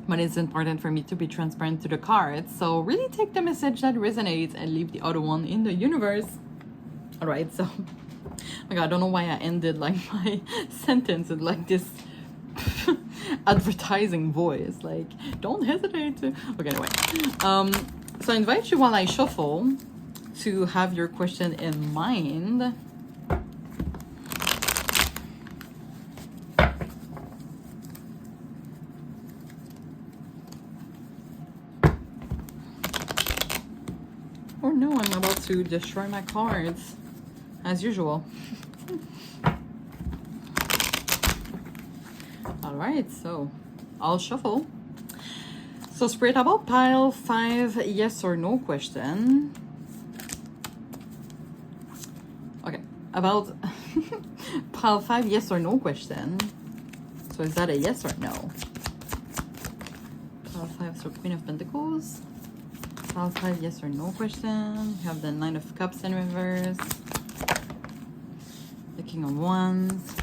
but it's important for me to be transparent to the cards. So really take the message that resonates and leave the other one in the universe. All right, so like, I don't know why I ended like my sentence with like this advertising voice, like don't hesitate to. Okay, anyway, so I invite you while I shuffle to have your question in mind. Oh no, I'm about to destroy my cards, as usual. Alright, so I'll shuffle. So Spirit, about pile 5 yes or no question. Okay, about pile 5 yes or no question. So is that a yes or no? Pile 5, so Queen of Pentacles. Pile 5 yes or no question. You have the 9 of Cups in reverse, the King of Wands,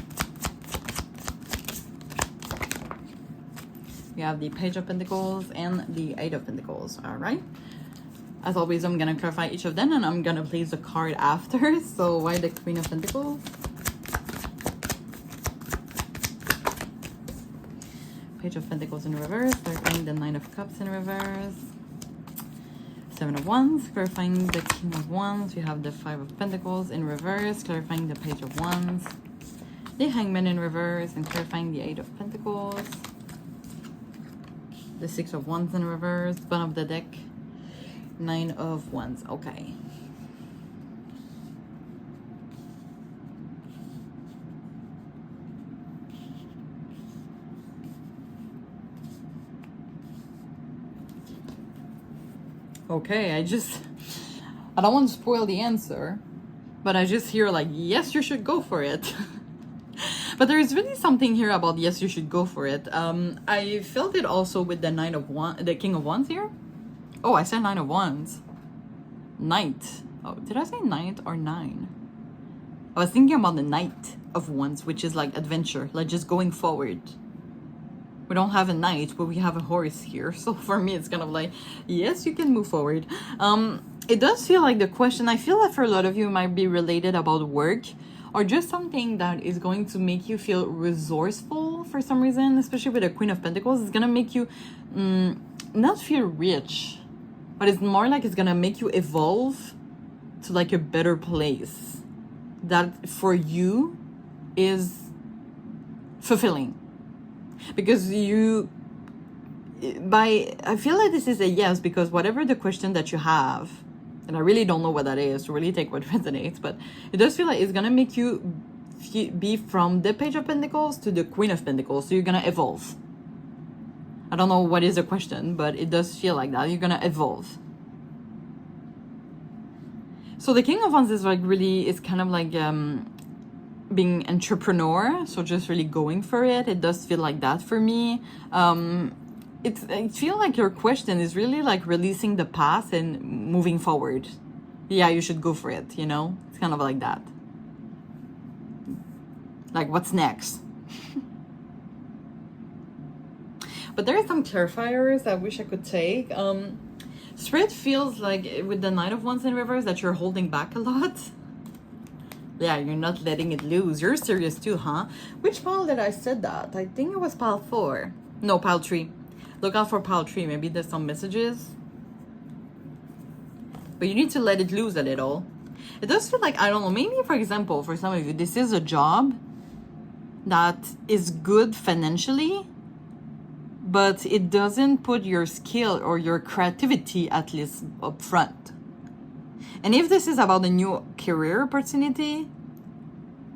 you have the Page of Pentacles and the 8 of Pentacles. All right, as always, I'm gonna clarify each of them and I'm gonna place the card after. So why the Queen of Pentacles? Page of Pentacles in reverse, clarifying the 9 of Cups in reverse, 7 of Wands, clarifying the King of Wands. You have the 5 of Pentacles in reverse, clarifying the Page of Wands, the Hangman in reverse, and clarifying the 8 of Pentacles, the 6 of Wands in reverse, bottom of the deck, 9 of Wands. Okay. Okay, I don't want to spoil the answer, but I just hear like, yes, you should go for it. But there is really something here about yes, you should go for it. I felt it also with the the King of Wands here. Oh, I said Nine of Wands. Knight. Oh, did I say Knight or Nine? I was thinking about the Knight of Wands, which is like adventure, like just going forward. We don't have a knight, but we have a horse here. So for me, it's kind of like, yes, you can move forward. It does feel like the question, I feel that for a lot of you, it might be related about work or just something that is going to make you feel resourceful for some reason, especially with the Queen of Pentacles. It's going to make you not feel rich, but it's more like it's going to make you evolve to like a better place that for you is fulfilling. Because I feel like this is a yes, because whatever the question that you have, and I really don't know what that is, to really take what resonates, but it does feel like it's gonna make you be from the Page of Pentacles to the Queen of Pentacles. So you're gonna evolve. I don't know what is the question, but it does feel like that. You're gonna evolve. So the King of Wands is like really, it's kind of like being entrepreneur, so just really going for it. It does feel like that for me. I feel like your question is really like releasing the past and moving forward. Yeah, you should go for it, you know? It's kind of like that. Like, what's next? But there are some clarifiers I wish I could take. Spirit feels like with the Knight of Wands in reverse that you're holding back a lot. Yeah, you're not letting it loose. You're serious too, huh? Which pile did I said that? I think it was pile 4. No, pile 3. Look out for pile 3. Maybe there's some messages. But you need to let it loose a little. It does feel like, I don't know, maybe for example, for some of you, this is a job that is good financially, but it doesn't put your skill or your creativity at least up front. And if this is about a new career opportunity,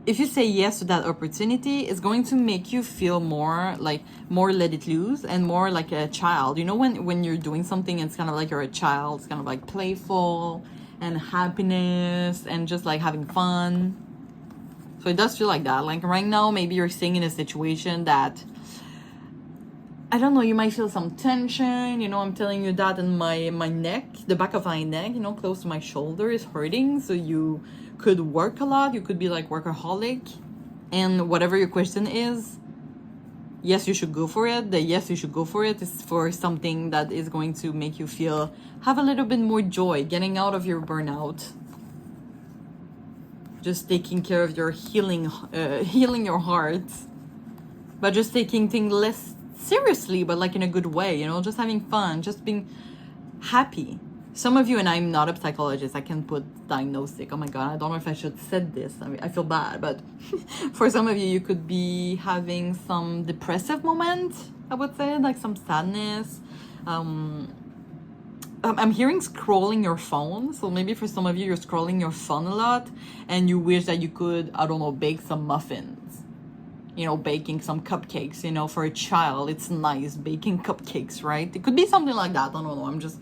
if you say yes to that opportunity, it's going to make you feel more let it loose and more like a child. You know, when you're doing something, it's kind of like you're a child. It's kind of like playful and happiness and just like having fun. So it does feel like that. Like right now, maybe you're staying in a situation that, I don't know, you might feel some tension, you know, I'm telling you that, and my neck, the back of my neck, you know, close to my shoulder is hurting. So you could work a lot. You could be like workaholic. And whatever your question is, yes, you should go for it. The yes, you should go for it is for something that is going to make you have a little bit more joy, getting out of your burnout. Just taking care of your healing your heart. But just taking things less seriously, but like in a good way, you know, just having fun, just being happy. Some of you, and I'm not a psychologist, I can put diagnostic. Oh my god, I don't know if I should said this. I mean, I feel bad, but for some of you, you could be having some depressive moment, I would say, like some sadness. I'm hearing scrolling your phone. So maybe for some of you, you're scrolling your phone a lot and you wish that you could, I don't know, bake some muffins. You know, baking some cupcakes, you know, for a child, it's nice baking cupcakes, right? It could be something like that. I don't know. I'm just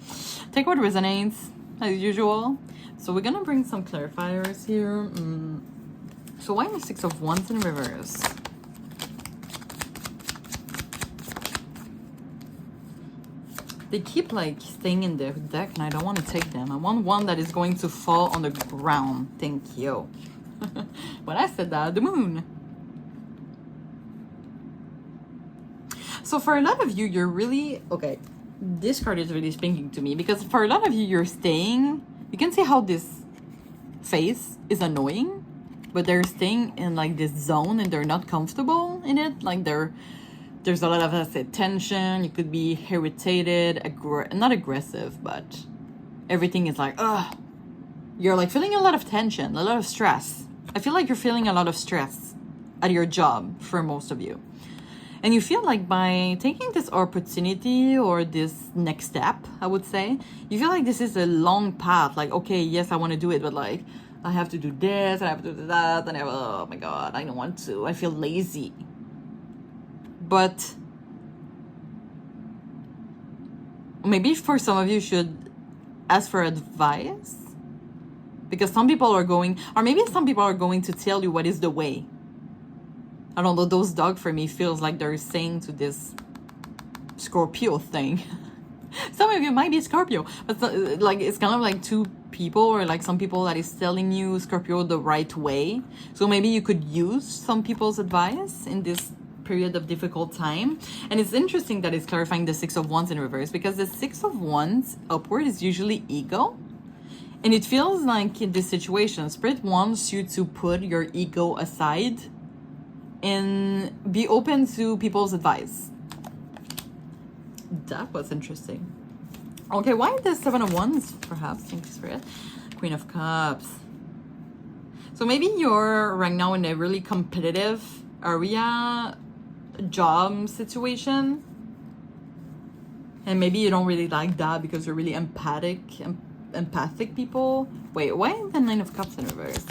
take what resonates as usual. So we're gonna bring some clarifiers here. So why the 6 of Wands in reverse? They keep like staying in the deck and I don't want to take them. I want one that is going to fall on the ground. Thank you. When I said that, the moon. So for a lot of you, you're really, okay, this card is really speaking to me because for a lot of you, you're staying, you can see how this face is annoying, but they're staying in like this zone and they're not comfortable in it. Like there's a lot of, let's say, tension. You could be irritated, not aggressive, but everything is like, ugh. You're like feeling a lot of tension, a lot of stress. I feel like you're feeling a lot of stress at your job for most of you. And you feel like by taking this opportunity or this next step, I would say, you feel like this is a long path. Like, okay, yes, I want to do it, but like, I have to do this, and I have to do that, and oh my God, I don't want to. I feel lazy. But maybe for some of you should ask for advice, because some people are going, or maybe some people are going to tell you what is the way. I don't know, those dog for me feels like they're saying to this Scorpio thing. Some of you might be Scorpio, but like it's kind of like two people, or like some people that is telling you, Scorpio, the right way. So maybe you could use some people's advice in this period of difficult time. And it's interesting that it's clarifying the Six of Wands in reverse, because the Six of Wands upward is usually ego. And it feels like in this situation, Spirit wants you to put your ego aside and be open to people's advice. That was interesting. Okay, why the Seven of Wands, perhaps? Thank you, Spirit. Queen of Cups. So maybe you're right now in a really competitive area, job situation. And maybe you don't really like that because you're really empathic people. Wait, why the Nine of Cups in reverse?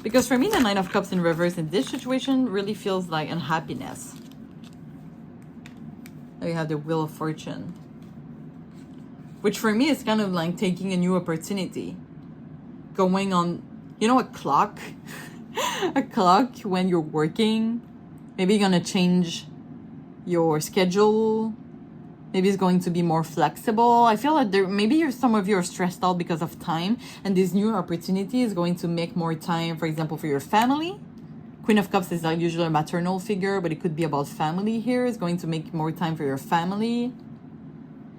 Because for me, the Nine of Cups in reverse in this situation really feels like unhappiness. You have the Wheel of Fortune, which for me is kind of like taking a new opportunity, going on, you know, a clock. A clock when you're working. Maybe you're gonna change your schedule. Maybe it's going to be more flexible. I feel like maybe some of you are stressed out because of time, and this new opportunity is going to make more time, for example, for your family. Queen of Cups is like usually a maternal figure, but it could be about family here. It's going to make more time for your family.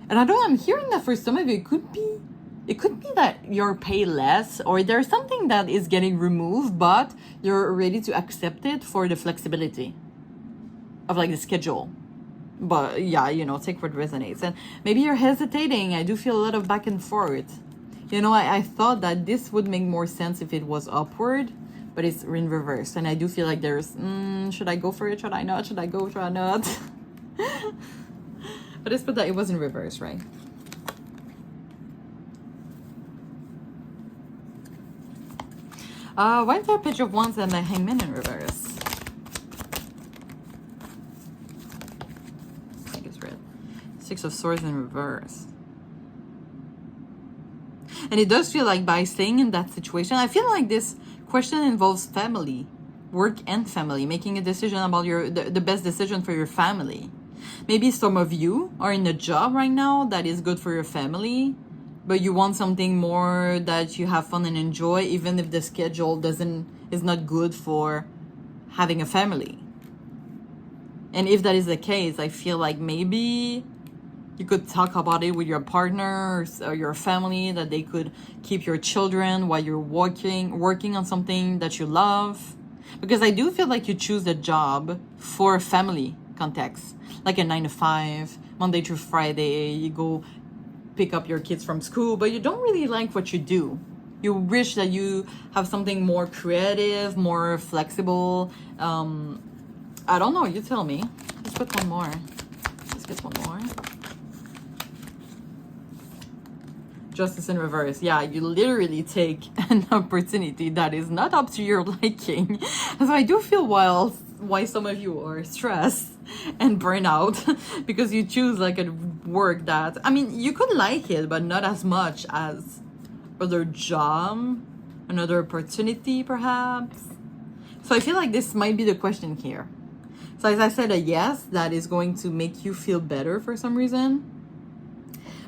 And I don't know, I'm hearing that for some of you, it could be that you're paid less, or there's something that is getting removed, but you're ready to accept it for the flexibility of like the schedule. But yeah, you know, take what resonates. And maybe you're hesitating. I do feel a lot of back and forth. You know, I thought that this would make more sense if it was upward, but it's in reverse. And I do feel like there's, should I go for it? Should I not? Should I go? Should I not? But let's put that it was in reverse, right? Why is there a Page of Wands and the Hangman in reverse? I think it's red. Six of Swords in reverse. And it does feel like by staying in that situation, I feel like this question involves family, work and family, making a decision about the best decision for your family. Maybe some of you are in a job right now that is good for your family, but you want something more that you have fun and enjoy, even if the schedule is not good for having a family. And if that is the case, I feel like maybe you could talk about it with your partner or your family, that they could keep your children while you're working on something that you love. Because I do feel like you choose a job for a family context, like a 9 to 5, Monday through Friday, you go pick up your kids from school, but you don't really like what you do. You wish that you have something more creative, more flexible. I don't know, you tell me. Let's put one more. Let's get one more. Justice in reverse. Yeah, you literally take an opportunity that is not up to your liking. So I do feel why some of you are stressed and burn out because you choose like a work that, I mean, you could like it, but not as much as other job, another opportunity perhaps. So I feel like this might be the question here. So as I said, a yes, that is going to make you feel better for some reason.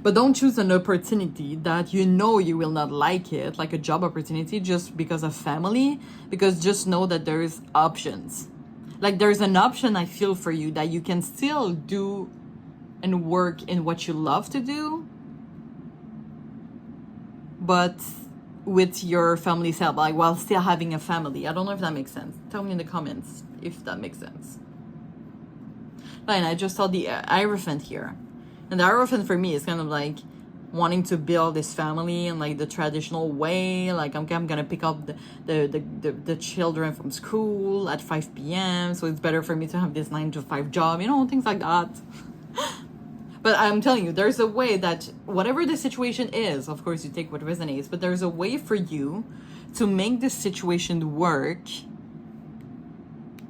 But don't choose an opportunity that you know you will not like it, like a job opportunity, just because of family. Because just know that there's options. Like there's an option I feel for you that you can still do and work in what you love to do, but with your family's help, like while still having a family. I don't know if that makes sense. Tell me in the comments if that makes sense. Fine, I just saw the Hierophant here. And the Hierophant for me is kind of like wanting to build this family in like the traditional way. Like I'm gonna pick up the children from school at 5 p.m. So it's better for me to have this 9 to 5 job, you know, things like that. But I'm telling you, there's a way that whatever the situation is, of course you take what resonates, but there's a way for you to make this situation work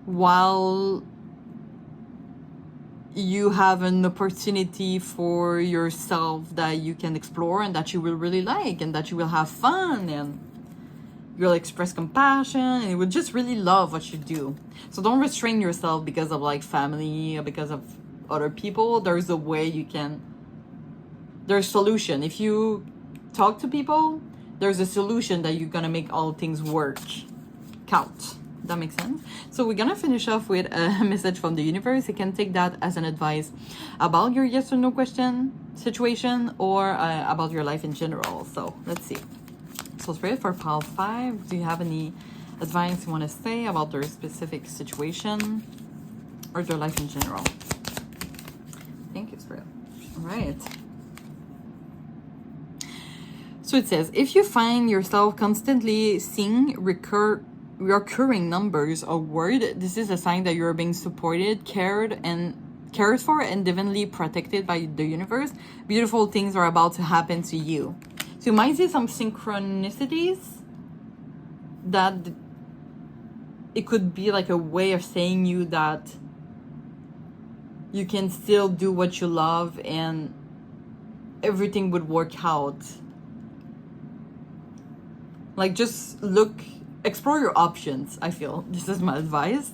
while you have an opportunity for yourself that you can explore and that you will really like and that you will have fun and you'll express compassion and you will just really love what you do. So don't restrain yourself because of like family or because of other people. There's a way you can, there's solution. If you talk to people, there's a solution that you're gonna make all things work out. That makes sense. So we're gonna finish off with a message from the universe. You can take that as an advice about your yes or no question situation or about your life in general. So let's see. So Spirit, for pile 5, do you have any advice you want to say about their specific situation or their life in general? Thank you, Spirit. All right. So it says, if you find yourself constantly seeing recurring numbers or word, this is a sign that you're being supported, cared for, and divinely protected by the universe. Beautiful things are about to happen to you. So you might see some synchronicities that it could be like a way of saying you that you can still do what you love and everything would work out. Like, just explore your options, I feel. This is my advice.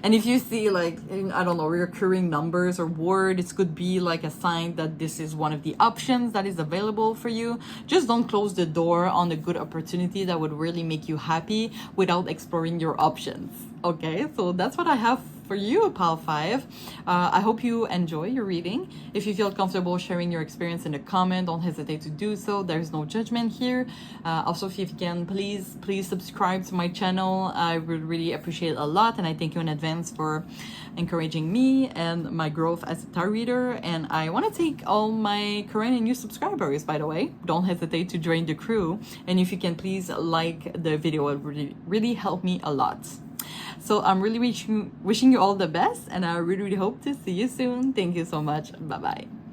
And if you see like, I don't know, recurring numbers or word, it could be like a sign that this is one of the options that is available for you. Just don't close the door on a good opportunity that would really make you happy without exploring your options. Okay, so that's what I have for you, pile 5. I hope you enjoy your reading. If you feel comfortable sharing your experience in a comment, don't hesitate to do so. There's no judgment here. Also, if you can, please subscribe to my channel. I would really appreciate it a lot, and I thank you in advance for encouraging me and my growth as a tarot reader. And I want to thank all my current and new subscribers, by the way. Don't hesitate to join the crew. And if you can, please like the video. It would really help me a lot. So I'm really wishing you all the best, and I really hope to see you soon. Thank you so much. Bye-bye.